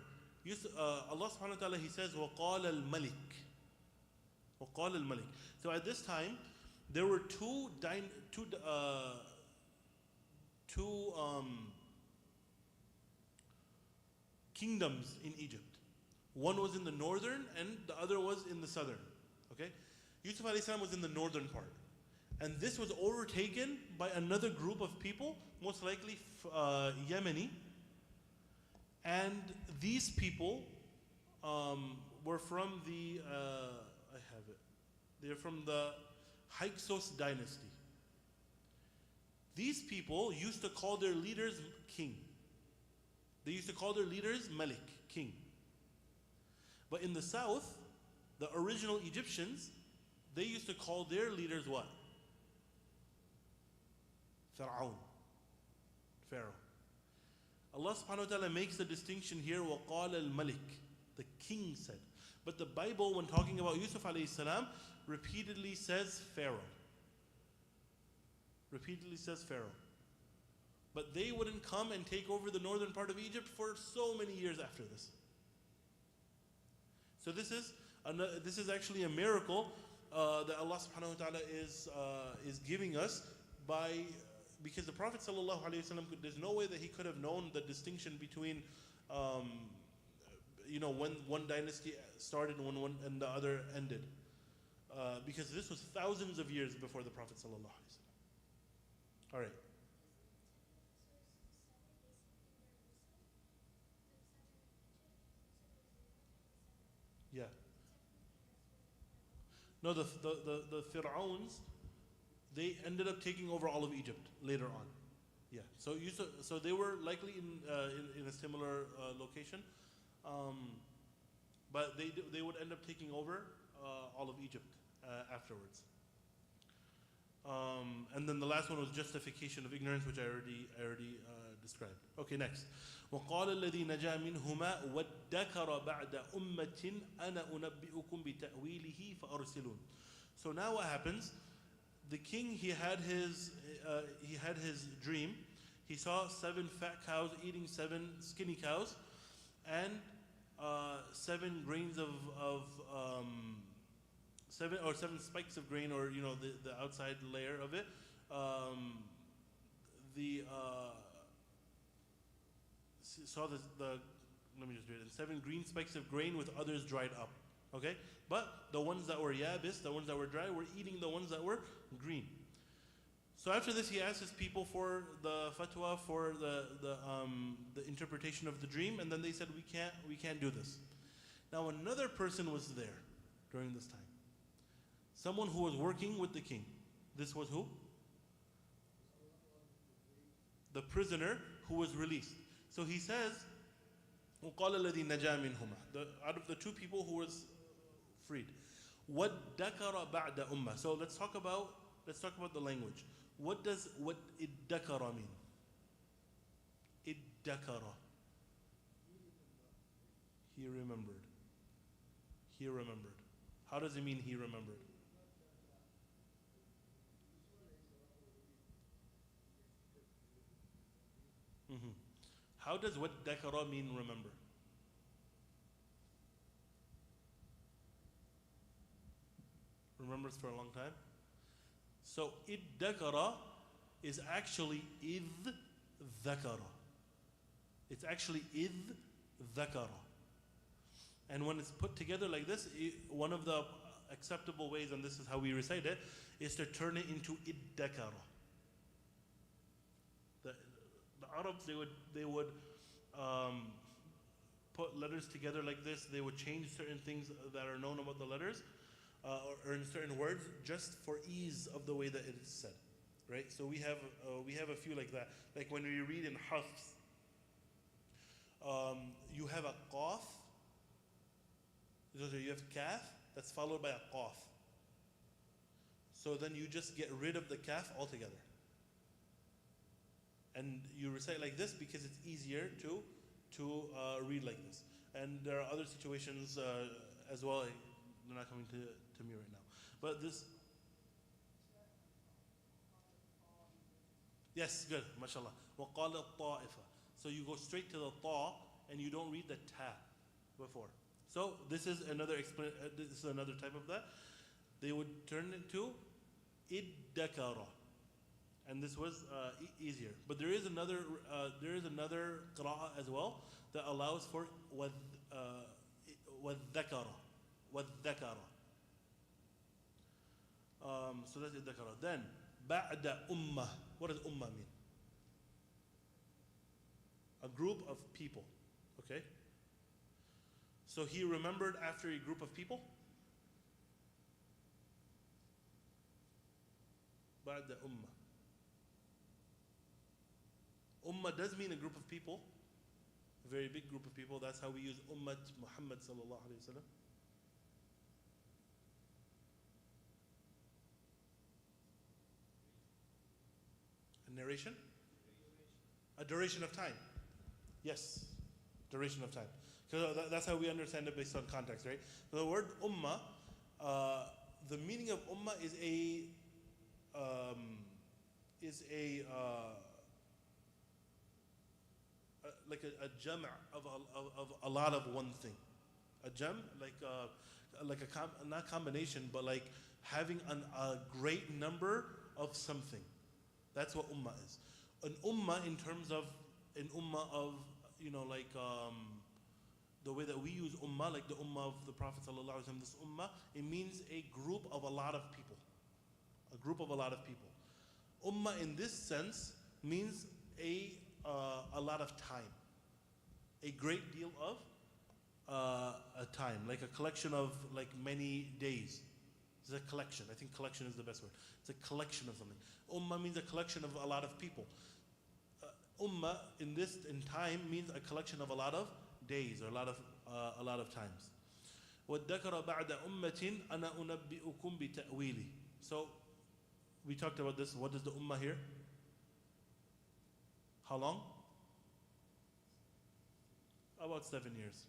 Allah subhanahu wa ta'ala, he says, وَقَالَ الْمَلِكِ. وَقَالَ الْمَلِكِ. So at this time, there were two kingdoms in Egypt. One was in the northern and the other was in the southern. Okay? Yusuf alayhi salam was in the northern part. And this was overtaken by another group of people, most likely Yemeni. And these people were from they're from the Hyksos dynasty. These people used to call their leaders king. They used to call their leaders Malik, king. But in the south, the original Egyptians, they used to call their leaders what? Pharaoh. Allah subhanahu wa ta'ala makes the distinction here, وَقَالَ الْمَلِكِ. The king said. But the Bible, when talking about Yusuf alayhi salam, repeatedly says Pharaoh. Repeatedly says Pharaoh. But they wouldn't come and take over the northern part of Egypt for so many years after this. So this is actually a miracle that Allah subhanahu wa ta'ala is giving us because the Prophet sallallahu alaihi wasallam, there's no way that he could have known the distinction between when one dynasty started and the other ended, because this was thousands of years before the Prophet sallallahu alaihi wasallam. All right. Yeah. No, the Fir'auns, they ended up taking over all of Egypt later on. Yeah. So they were likely in a similar location, but they would end up taking over all of Egypt afterwards. And then the last one was justification of ignorance, which I already described. Okay, next. وقال الذي نجا منهما وادكر بعد أمة أنا أنبئكم بتأويله فأرسلون. So now what happens? The king, he had his dream. He saw 7 fat cows eating 7 skinny cows, and 7 grains of 7 spikes of grain, or the outside layer of it. Saw the let me just read it. 7 green spikes of grain with others dried up. Okay, but the ones that were yabis, the ones that were dry, were eating the ones that were green. So after this, he asked his people for the fatwa, for the interpretation of the dream, and then they said, we can't do this. Now another person was there during this time. Someone who was working with the king. This was who? The prisoner who was released. So he says, وَقَالَ الَّذِي نَجَا مِنْهُمَا. Out of the 2 people who was freed. وَادَّكَرَ بَعْدَ أُمَّةٍ. So let's talk about the language. What does iddakara mean? Iddakara. He remembered. He remembered. How does it mean he remembered? How does waddakara mean remember? Remembers for a long time? So iddakara is actually idh dhakara. It's actually idh dhakara. And when it's put together like this, one of the acceptable ways, and this is how we recite it, is to turn it into iddakara. The Arabs, they would put letters together like this. They would change certain things that are known about the letters, or in certain words, just for ease of the way that it is said, right? So we have a few like that. Like when we read in Hafs, you have a qaf. So you have kaf that's followed by a qaf. So then you just get rid of the kaf altogether. And you recite like this because it's easier to read like this. And there are other situations as well. They're not coming to me right now. But this. Yes, good, mashallah. وَقَالَ الطَّائِفَةِ. So you go straight to the ta and you don't read the ta before. So this is another type of that. They would turn it to iddakara. And this was easier. But there is another qira'ah as well that allows for waddakara. Waddakara. So that's iddakara. Then, ba'da ummah. What does ummah mean? A group of people. Okay? So he remembered after a group of people? Ba'da ummah. Ummah does mean a group of people, a very big group of people. That's how we use Ummat Muhammad sallallahu alayhi wa sallam. A narration? A duration of time. Yes, duration of time. Because that's how we understand it based on context, right? So the word ummah, the meaning of ummah is like a jam' of a lot of one thing. A jam', not combination, but like having a great number of something. That's what ummah is. An ummah in terms of the way that we use ummah, like the ummah of the Prophet sallallahu alaihi wasallam. This ummah, it means a group of a lot of people. A group of a lot of people. Ummah in this sense means a lot of time. A great deal of a time, like a collection of like many days. It's a collection. I think collection is the best word. It's a collection of something. Ummah means a collection of a lot of people. Ummah in time means a collection of a lot of days or a lot of times. وَالذَّكَرَ بَعْدَ أُمَّةٍ أَنَا أُنَبِّئُكُمْ بِتَأْوِيلِ. So we talked about this. What is the ummah here? How long? About 7 years.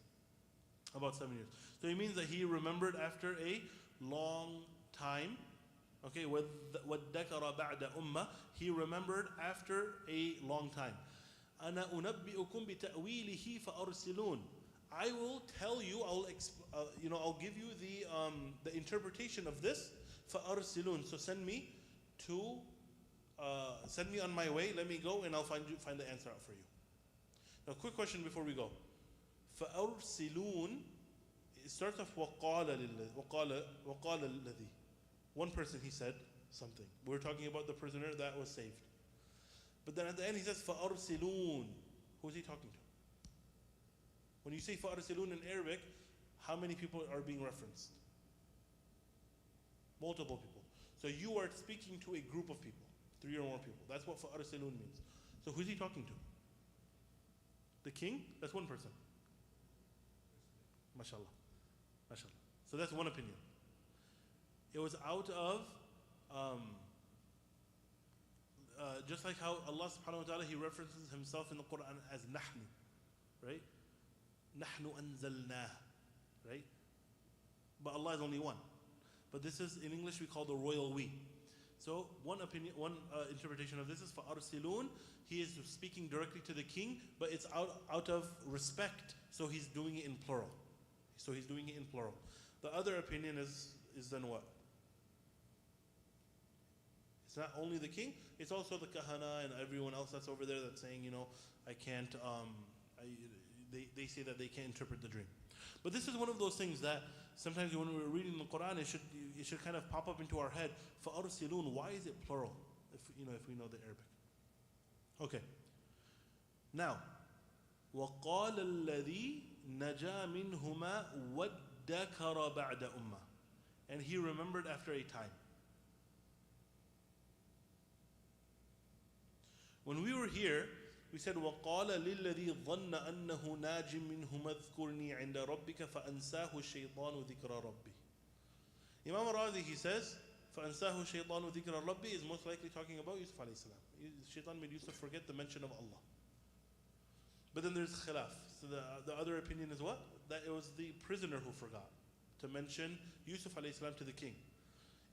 About 7 years. So it means that he remembered after a long time. Okay, وَالذَّكَرَ بَعْدَ أُمَّةٍ. He remembered after a long time. أَنَا أُنَبِّئُكُمْ بِتَأْوِيلِهِ فَأَرْسِلُونَ. I will tell you, I'll give you the interpretation of this. فَأَرْسِلُونَ. So send me on my way. Let me go and I'll find the answer out for you. Now, quick question before we go. فَأَرْسِلُونَ. It starts off وَقَالَ الَّذِي. One person, he said something. We're talking about the prisoner that was saved. But then at the end he says فَأَرْسِلُونَ. Who is he talking to? When you say فَأَرْسِلُونَ in Arabic, how many people are being referenced? Multiple people. So you are speaking to a group of people, 3 or more people. That's what فَأَرْسِلُونَ means. So who is he talking to? The king? That's one person. MashaAllah. MashaAllah. So that's one opinion. It was out of, just like how Allah subhanahu wa ta'ala, He references Himself in the Quran as Nahnu, right? Nahnu anzalnah, right? But Allah is only one. But this is, in English, we call the royal we. So one interpretation of this is فَأَرْسِلُونَ. He is speaking directly to the king, but it's out of respect, so he's doing it in plural. The other opinion is then what? It's not only the king, it's also the kahana and everyone else that's over there that's saying, I can't, they say that they can't interpret the dream. But this is one of those things that sometimes when we're reading the Quran, it should kind of pop up into our head. فَأَرْسِلُونَ, why is it plural? If we know the Arabic. Okay. Now, وَقَالَ الَّذِي نَجَا مِنْهُمَا وَادَّكَرَ بَعْدَ أُمَّةٍ. And he remembered after a time. When we were here, we said وَقَالَ لِلَّذِي ظَنَّ أَنَّهُ نَاجٍ مِّنْهُمَا اذْكُرْنِي عِنْدَ رَبِّكَ فَأَنْسَاهُ الشَّيْطَانُ ذِكْرَ رَبِّهِ. Imam Razi, he says, فَأَنْسَاهُ الشَّيْطَانُ ذِكْرَ رَبِّهِ is most likely talking about Yusuf alayhi salam. Shaitan made Yusuf forget the mention of Allah. But then there's khilaf. So the other opinion is what? That it was the prisoner who forgot to mention Yusuf alayhi salam to the king.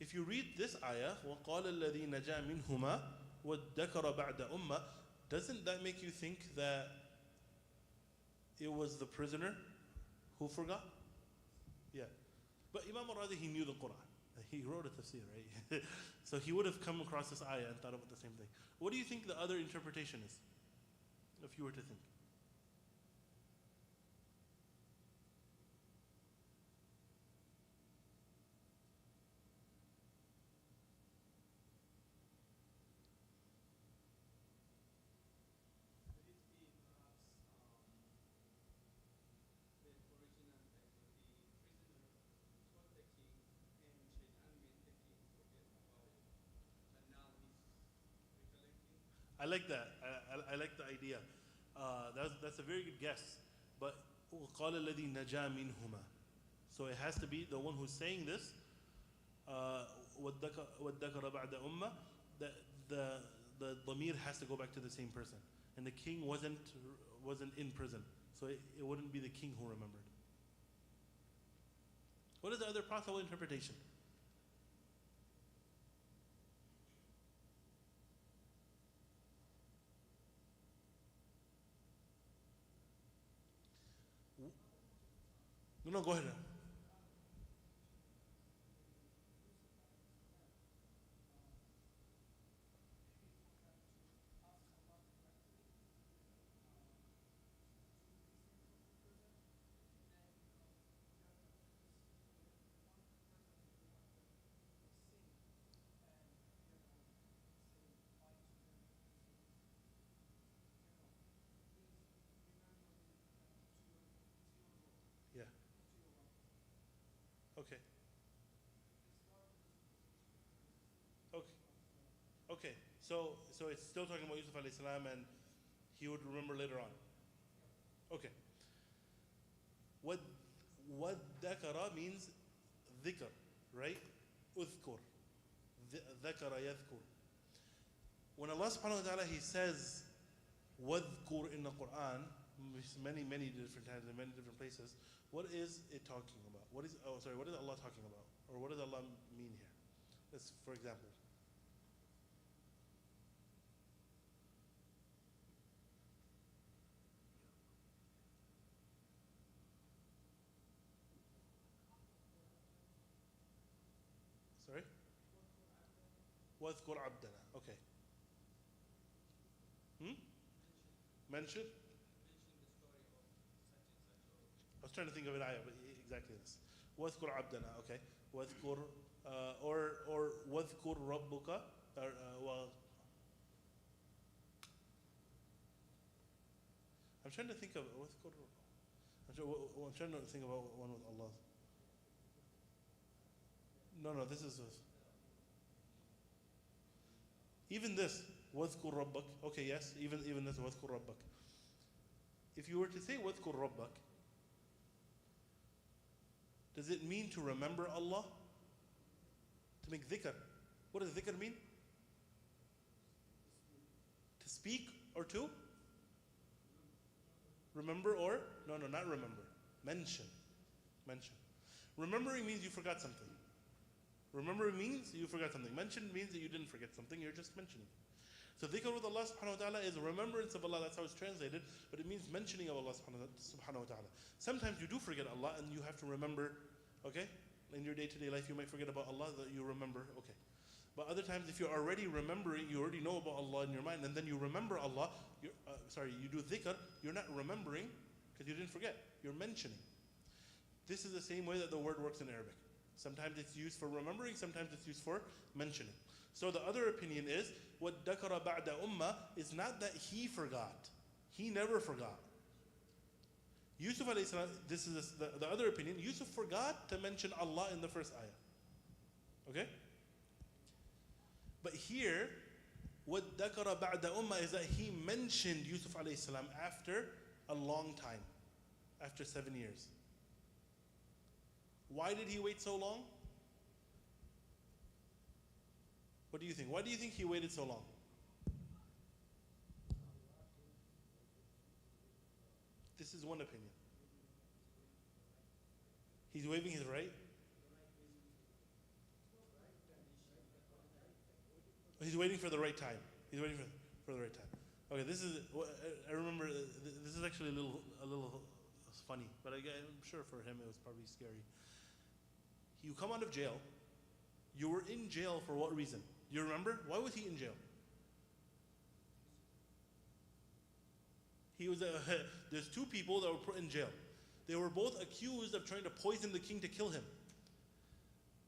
If you read this ayah, وَقَالَ الَّذِي نَجَا مِنْهُمَا وَادَّكَرَ بَعْدَ أُمَّةٍ, doesn't that make you think that it was the prisoner who forgot? Yeah. But Imam al-Razi, he knew the Quran. He wrote a tafsir, right? So he would have come across this ayah and thought about the same thing. What do you think the other interpretation is, if you were to think? I like that. I like the idea. That's a very good guess. But وَقَالَ الَّذِي نَجَا مِنْهُمَا. So it has to be the one who's saying this. وَادَّكَرَ بَعْدَ أُمَّةٍ. The dhamir has to go back to the same person. And the king wasn't in prison. So it wouldn't be the king who remembered. What is the other possible interpretation? No, go ahead. Yeah. Okay. Okay. So it's still talking about Yusuf alayhi salam, and he would remember later on. Okay. What dhakara means dhikr, right? Udhkur. Dhakara yadhkur. When Allah subhanahu wa ta'ala, He says wadhkur in the Quran, many different times in many different places, what is it talking about? What is Allah talking about? Or what does Allah mean here? Let's, for example. Sorry? وَاذْكُرْ عَبْدَنَا. Okay. Mention? I was trying to think of an ayah, but exactly this. وَاذْكُرْ عَبْدَنَا. Okay. وَاذْكُرْ or وَاذْكُرْ رَبُّكَ. I'm trying to think of وَاذْكُرْ. I'm trying to think about one with Allah. No, this is this. Even this, وَاذْكُرْ رَبَّكَ. Okay, yes, even this, وَاذْكُرْ رَبَّكَ. If you were to say وَاذْكُرْ رَبَّكَ, does it mean to remember Allah? To make dhikr. What does dhikr mean? To speak or to? Remember or? No, not remember. Mention. Mention. Remembering means you forgot something. Remembering means you forgot something. Mention means that you didn't forget something, you're just mentioning. So dhikr with Allah subhanahu wa ta'ala is remembrance of Allah, that's how it's translated, but it means mentioning of Allah subhanahu wa ta'ala. Sometimes you do forget Allah and you have to remember, okay? In your day-to-day life you might forget about Allah that you remember, okay. But other times if you're already remembering, you already know about Allah in your mind, and then you remember Allah, you do dhikr, you're not remembering because you didn't forget, you're mentioning. This is the same way that the word works in Arabic. Sometimes it's used for remembering, sometimes it's used for mentioning. So the other opinion is, what dakara ba'da ummah is not that he forgot. He never forgot. Yusuf alayhi salam, this is the other opinion, Yusuf forgot to mention Allah in the first ayah. Okay? But here, what dakara ba'da ummah is that he mentioned Yusuf alayhi salam after a long time, after 7 years. Why did he wait so long? What do you think? Why do you think he waited so long? This is one opinion. He's waiving his right? He's waiting for the right time. He's waiting for the right time. Okay, this is, I remember, this is actually a little funny, but I'm sure for him it was probably scary. You come out of jail. You were in jail for what reason? You remember? Why was he in jail? He was there's two people that were put in jail. They were both accused of trying to poison the king to kill him.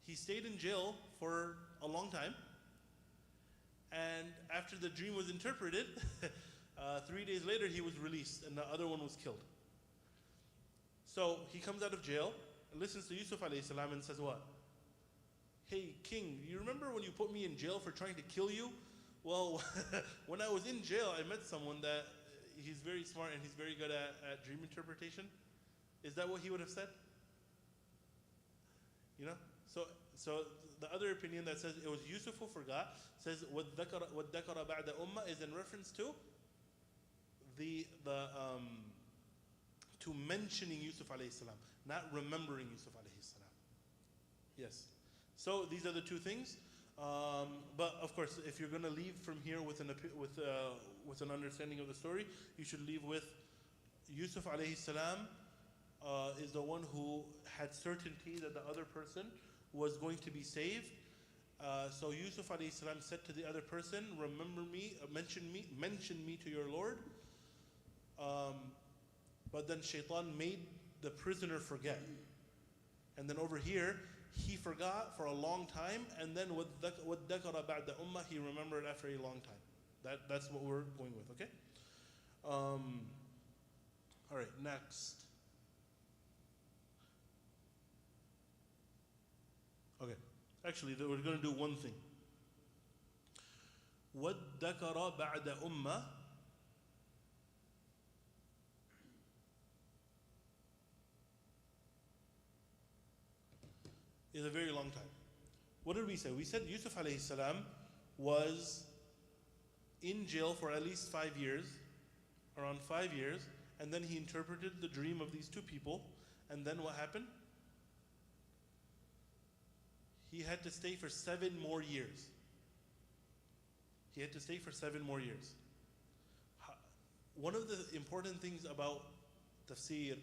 He stayed in jail for a long time. And after the dream was interpreted, 3 days later he was released and the other one was killed. So he comes out of jail and listens to Yusuf alayhi salam and says what? Hey king, you remember when you put me in jail for trying to kill you? Well, when I was in jail, I met someone that he's very smart and he's very good at dream interpretation. Is that what he would have said? You know? So the other opinion that says it was Yusuf who forgot says what dakara ba'da ummah is in reference to to mentioning Yusuf alayhi salam, not remembering Yusuf alayhi salam. Yes. So these are the two things. But of course, if you're going to leave from here with an understanding of the story, you should leave with Yusuf alayhi salam is the one who had certainty that the other person was going to be saved. So Yusuf alayhi salam said to the other person, remember me, mention me to your Lord. But then Shaitan made the prisoner forget. And then over here, he forgot for a long time, and then what dakara ba'da ummah, he remembered after a long time. That's what we're going with, okay? All right, next. Okay, actually, we're going to do one thing. What dakara ba'da ummah is a very long time. What did we say? We said Yusuf alayhi salam was in jail for at least 5 years, around 5 years, and then he interpreted the dream of these two people, and then what happened? He had to stay for 7 more years. He had to stay for 7 more years. One of the important things about tafsir,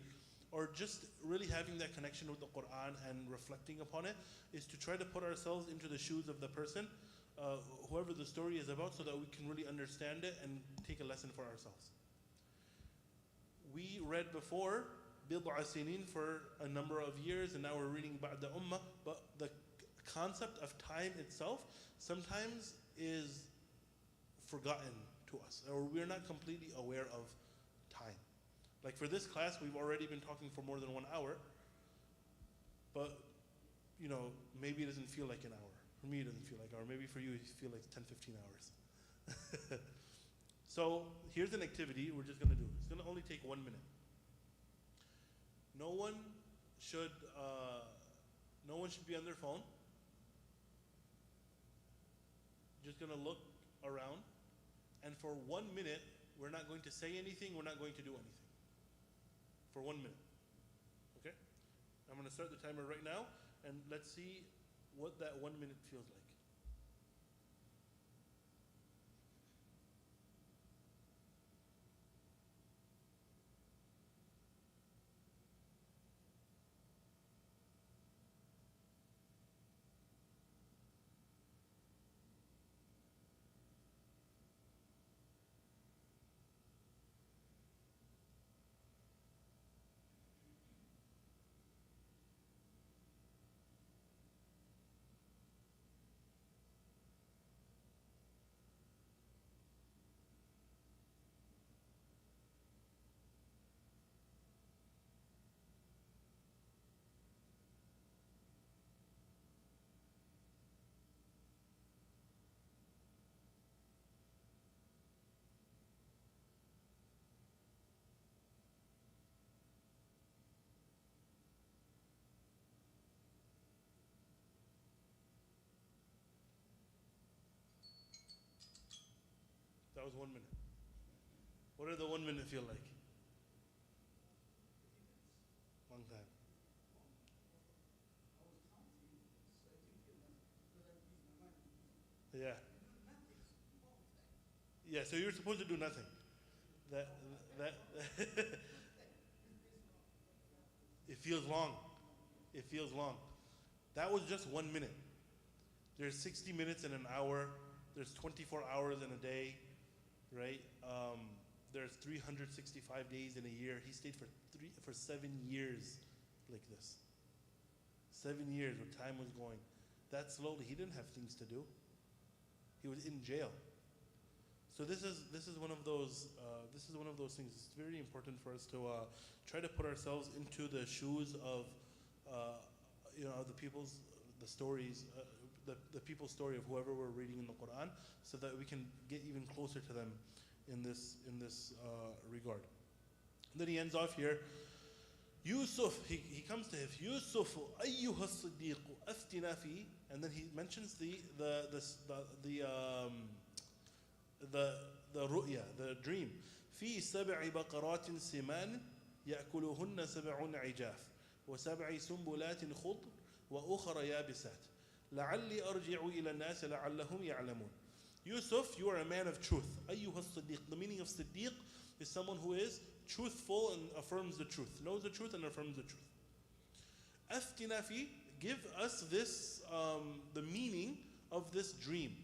or just really having that connection with the Quran and reflecting upon it, is to try to put ourselves into the shoes of the person, whoever the story is about, so that we can really understand it and take a lesson for ourselves. We read before bid'a sinin for a number of years, and now we're reading ba'da ummah, but the concept of time itself sometimes is forgotten to us, or we're not completely aware of time. Like for this class, we've already been talking for more than 1 hour, but maybe it doesn't feel like an hour. For me, it doesn't feel like an hour. Maybe for you, it feels like 10, 15 hours. So here's an activity we're just going to do. It's going to only take 1 minute. No one should be on their phone. just going to look around, and for 1 minute, we're not going to say anything, we're not going to do anything. For 1 minute. Okay? I'm going to start the timer right now, and let's see what that 1 minute feels like. That was 1 minute. What did the 1 minute feel like? Long time. Yeah. Yeah, so you're supposed to do nothing. That it feels long. It feels long. That was just 1 minute. There's 60 minutes in an hour. There's 24 hours in a day, right? There's 365 days in a year. He stayed for 7 years like this. 7 years where time was going. That slowly, he didn't have things to do. He was in jail. So this is one of those things. It's very important for us to try to put ourselves into the shoes of the stories, the people's story of whoever we're reading in the Quran, so that we can get even closer to them in this regard. And then he ends off here. Yusuf, he comes to him. Yusuf, ayyuha as-siddiq, aftina fi, and then he mentions the ru'ya, the dream. في 7 بقرات سمان يأكلهن 7 عجاف و7 سنبلات خضر وأخر يابسات لعلي أرجع إلى الناس لعلهم يعلمون. Yusuf, you are a man of truth. أيها الصديق. The meaning of Siddiq is someone who is truthful and affirms the truth, knows the truth and affirms the truth. أفتنا في, give us this, the meaning of this dream.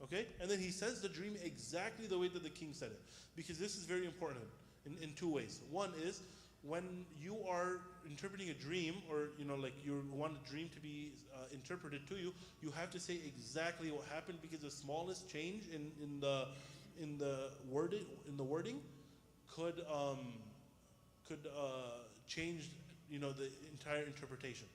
Okay? And then he says the dream exactly the way that the king said it. Because this is very important in 2 ways. One is, when you are interpreting a dream, or you want a dream to be interpreted to you, you have to say exactly what happened, because the smallest change in the wording could change the entire interpretation.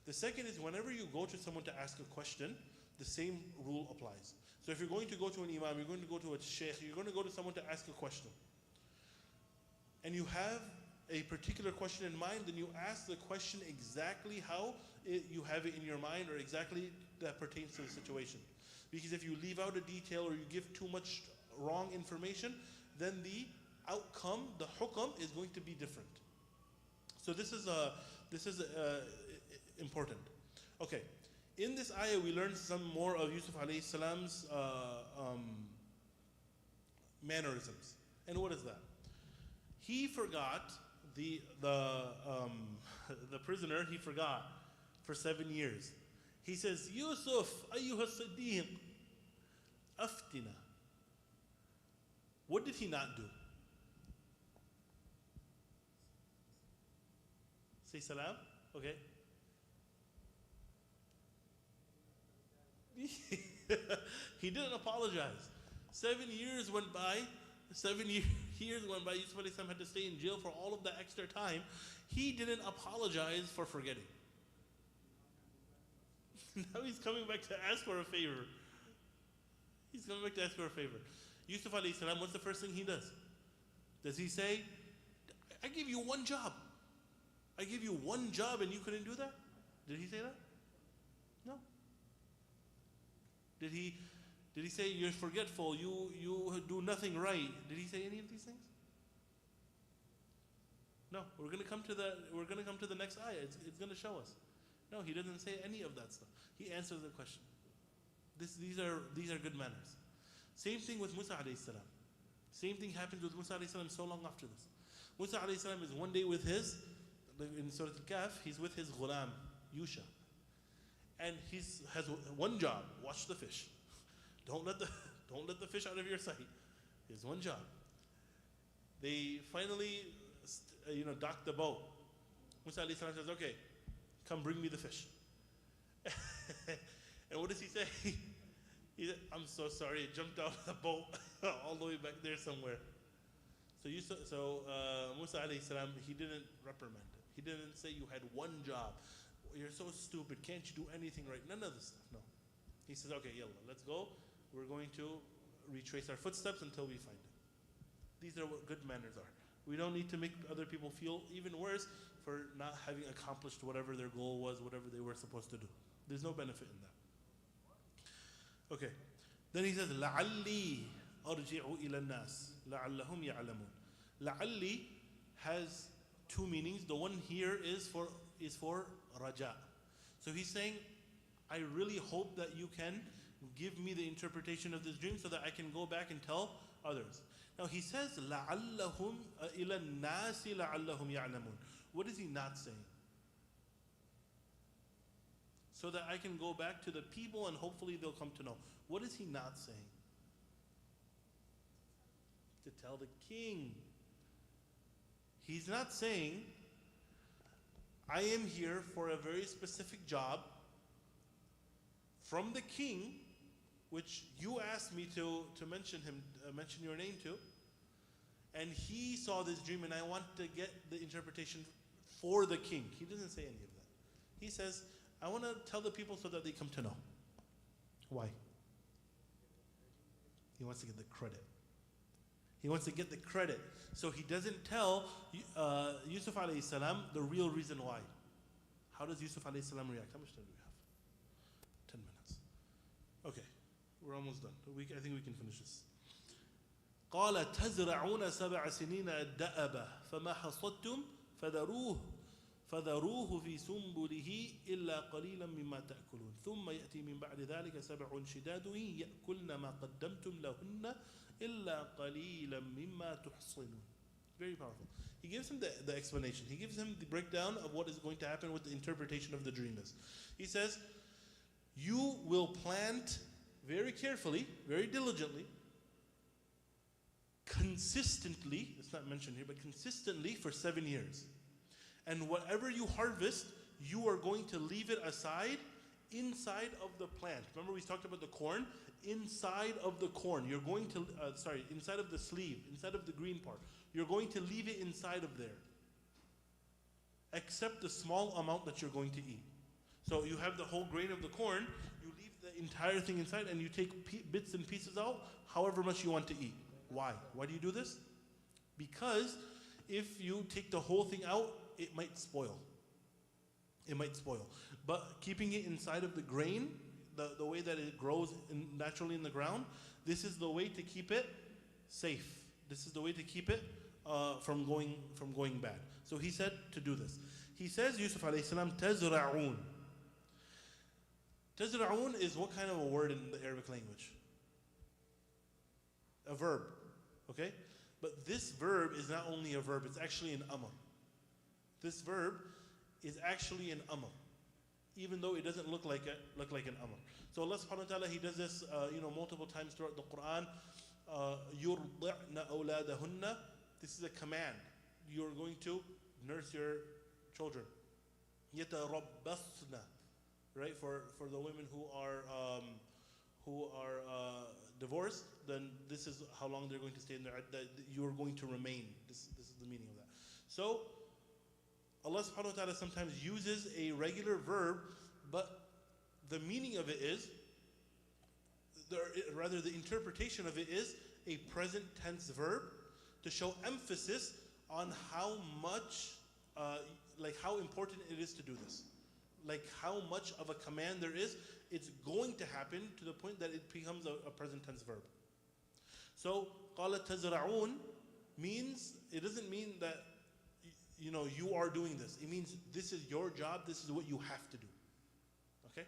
The second is, whenever you go to someone to ask a question, the same rule applies. So if you're going to go to an imam, you're going to go to a sheikh, you're going to go to someone to ask a question, and you have a particular question in mind, then you ask the question exactly how you have it in your mind, or exactly that pertains to the situation. Because if you leave out a detail or you give too much wrong information, then the outcome, the hukam, is going to be different. So this is important. Okay. In this ayah, we learn some more of Yusuf alayhi salam's mannerisms. And what is that? He forgot the prisoner. He forgot for 7 years. He says, Yusuf, ayyuha as-siddiq, aftina. What did he not do? Say salam. Okay. He didn't apologize. 7 years went by. 7 years went by. Yusuf alayhi salam had to stay in jail for all of that extra time. He didn't apologize for forgetting. Now he's coming back to ask for a favor. He's coming back to ask for a favor. Yusuf alayhi salam, what's the first thing he does? Does he say, I gave you one job. I gave you one job and you couldn't do that? Did he say that? No. Did he Did he say you're forgetful, you do nothing right? Did he say any of these things? No, we're going to come to the next ayah. It's going to show us. No, he doesn't say any of that stuff. He answers the question. These are good manners. Same thing with Musa alayhi salam. Same thing happens with Musa alayhi salam so long after this. Musa alayhi salam is one day with his, in Surah Al-Kahf, he's with his ghulam, Yusha. And he has one job: watch the fish. Don't let the fish out of your sight. His one job. They finally, dock the boat. Musa alayhi salam says, "Okay, come bring me the fish." And what does he say? He said, "I'm so sorry, it jumped out of the boat all the way back there somewhere." So Musa alayhi salam, he didn't reprimand him. He didn't say you had one job. You're so stupid, can't you do anything right? None of this stuff, no. He says, "Okay, yalla, let's go. We're going to retrace our footsteps until we find it." These are what good manners are. We don't need to make other people feel even worse for not having accomplished whatever their goal was, whatever they were supposed to do. There's no benefit in that. Okay. Then he says, لَعَلِّي أَرْجِعُ إِلَى النَّاسِ لَعَلَّهُمْ يَعْلَمُونَ. لَعَلِّي has two meanings. The one here is for raja. So he's saying, I really hope that you can give me the interpretation of this dream so that I can go back and tell others. Now he says, لَعَلَّهُمْ إِلَى النَّاسِ لَعَلَّهُمْ يَعْلَمُونَ. What is he not saying? So that I can go back to the people and hopefully they'll come to know. What is he not saying? To tell the king. He's not saying, I am here for a very specific job from the king, which you asked me to mention your name to, and he saw this dream and I want to get the interpretation for the king. He doesn't say any of that. He says, I want to tell the people so that they come to know. Why? He wants to get the credit. He wants to get the credit. So he doesn't tell Yusuf alayhi salam the real reason why. How does Yusuf alayhi salam react? How much time do we have? 10 minutes. Okay, we're almost done. I think we can finish this. قال تزرعون 7 سنين الدأب فما حصدتم فذروه في سنبله إلا قليلا مما تأكلون ثم يأتي من بعد ذلك 7 شداد يأكلن ما قدمتم لهن إلا قليلا مما تحصنون. Very powerful. He gives him the explanation. He gives him the breakdown of what is going to happen with the interpretation of the dream is. He says, you will plant very carefully, very diligently, consistently, it's not mentioned here, but consistently for 7 years. And whatever you harvest, you are going to leave it aside inside of the plant. Remember we talked about the corn? Inside of the corn. You're going to, inside of the sleeve, inside of the green part. You're going to leave it inside of there. Except the small amount that you're going to eat. So you have the whole grain of the corn, you leave the entire thing inside and you take bits and pieces out, however much you want to eat. Why? Why do you do this? Because if you take the whole thing out, it might spoil. It might spoil. But keeping it inside of the grain, the way that it grows naturally in the ground, this is the way to keep it safe. This is the way to keep it from going bad. So he said to do this. He says, Yusuf alayhi salam, تزرعون. Tazra'un is what kind of a word in the Arabic language? A verb, okay? But this verb is not only a verb, it's actually an amr. This verb is actually an amr, even though it doesn't look like an amr. So Allah subhanahu wa ta'ala, He does this multiple times throughout the Quran. يُرْضِعْنَ أَوْلَادَهُنَّ. This is a command. You're going to nurse your children. يَتَرَبَّصْنَ. Right, for the women who are divorced, then this is how long they're going to stay in their iddah. You are going to remain. This is the meaning of that. So Allah subhanahu wa ta'ala sometimes uses a regular verb, but the meaning of it is, rather the interpretation of it is a present tense verb to show emphasis on how much, how important it is to do this. like how much of a command there is, it's going to happen to the point that it becomes a present tense verb. So قَالَ تَزْرَعُونَ means, it doesn't mean that you are doing this. It means this is your job, this is what you have to do. Okay?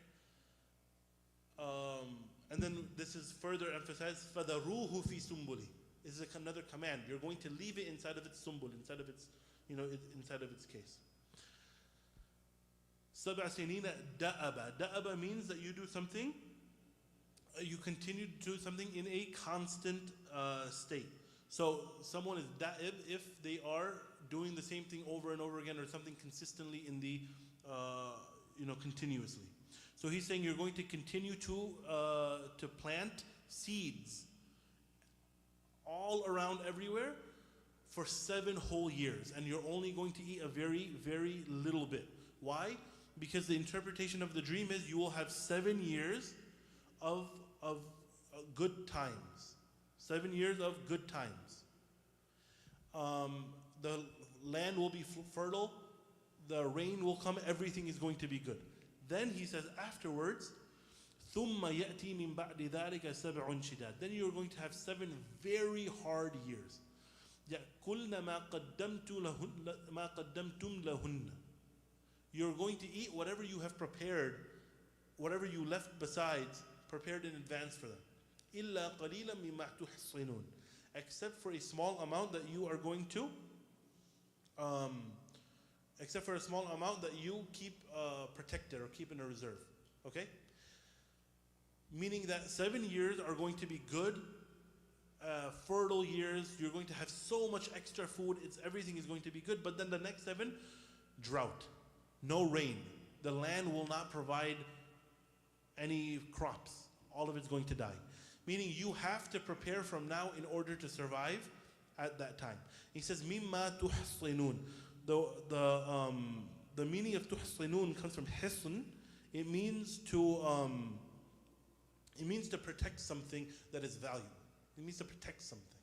And then this is further emphasized, فَذَرُوهُ فِي سُنْبُلِهِ. This is another command. You're going to leave it inside of its sumbul, inside of its, inside of its case. سَبْعَ سِنِينَ دَأَبَ. Da'aba means that you do something, you continue to do something in a constant state. So someone is da'ib if they are doing the same thing over and over again, or something consistently in the, continuously. So he's saying you're going to continue to plant seeds all around everywhere for 7 whole years, and you're only going to eat a very, very little bit. Why? Because the interpretation of the dream is you will have 7 years of good times. 7 years of good times. The land will be fertile, the rain will come, everything is going to be good. Then he says afterwards, ثُمَّ يَأْتِي مِن بَعْدِ ذَلِكَ سَبْعٌ شِدَادٌ. Then you're going to have 7 very hard years. يَأْكُلْنَ مَا قَدَّمْتُمْ لَهُنَّ. You're going to eat whatever you have prepared, whatever you left besides, prepared in advance for them. إِلَّا قَلِيلًا مِمَّا تُحْصِنُونَ. Except for a small amount that you are going to, except for a small amount that you keep protected or keep in a reserve. Okay? Meaning that 7 years are going to be good, fertile years. You're going to have so much extra food. Everything is going to be good. But then the next 7, drought, no rain. The land will not provide any crops. All of it's going to die. Meaning you have to prepare from now in order to survive at that time. He says, مِمَّا تُحْصِنُونَ. The meaning of تُحْصِنُونَ comes from hisn. It means to protect something that is valuable. It means to protect something.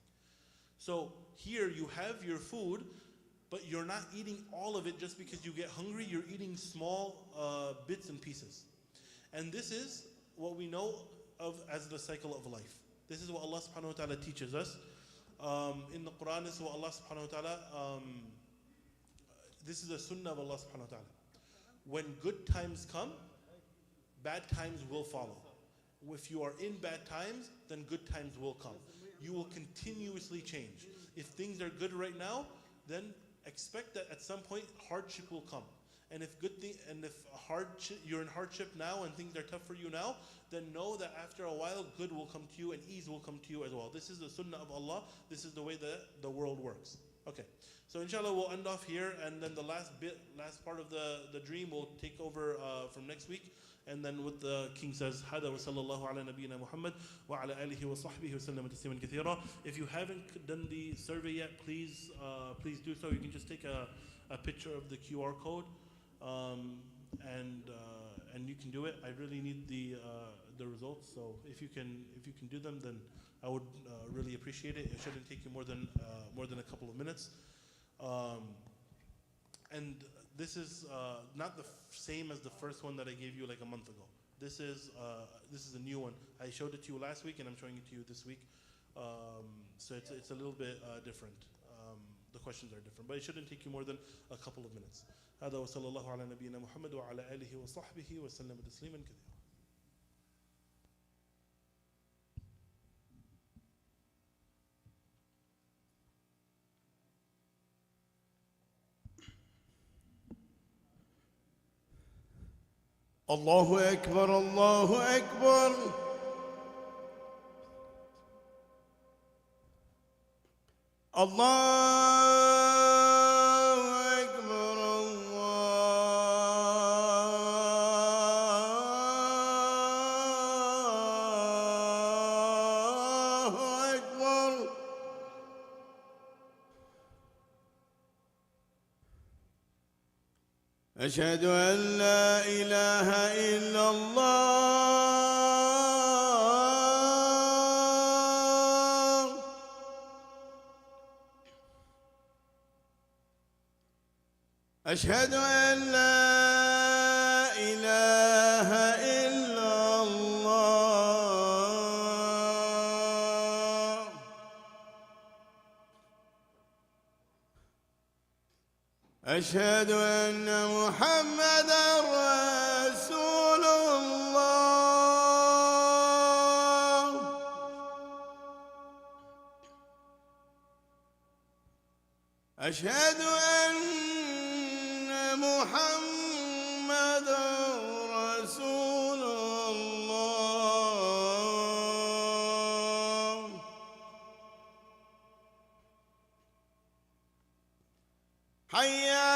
So here you have your food, but you're not eating all of it just because you get hungry. You're eating small bits and pieces. And this is what we know of as the cycle of life. This is what Allah subhanahu wa ta'ala teaches us. In the Quran, this is what Allah subhanahu wa ta'ala, this is the sunnah of Allah subhanahu wa ta'ala. When good times come, bad times will follow. If you are in bad times, then good times will come. You will continuously change. If things are good right now, then expect that at some point hardship will come. And if you're in hardship now and things are tough for you now, then know that after a while good will come to you and ease will come to you as well. This is the sunnah of Allah. This is the way that the world works. Okay, so inshallah we'll end off here, and then the last part of the dream will take over from next week. And then what the king says, هذا وصلى الله على نبينا محمد وعلى آله وصحبه وسلم تسليما كثيرا. If you haven't done the survey yet, please do so. You can just take a picture of the QR code, and you can do it. I really need the results, so if you can do them, then I would really appreciate it. It shouldn't take you more than a couple of minutes. And this is not the same as the first one that I gave you like a month ago. This is a new one. I showed it to you last week, and I'm showing it to you this week. So it's a little bit different. The questions are different, but it shouldn't take you more than a couple of minutes. هذا وصلى الله على نبينا محمد وعلى آله وصحبه وسلم تسليما كثيرا. الله أكبر الله أكبر الله أكبر الله أكبر أشهد أن لا إله إلا الله أشهد أن لا إله إلا الله أشهد أن محمدا رسول الله أشهد أن محمدا رسول الله حي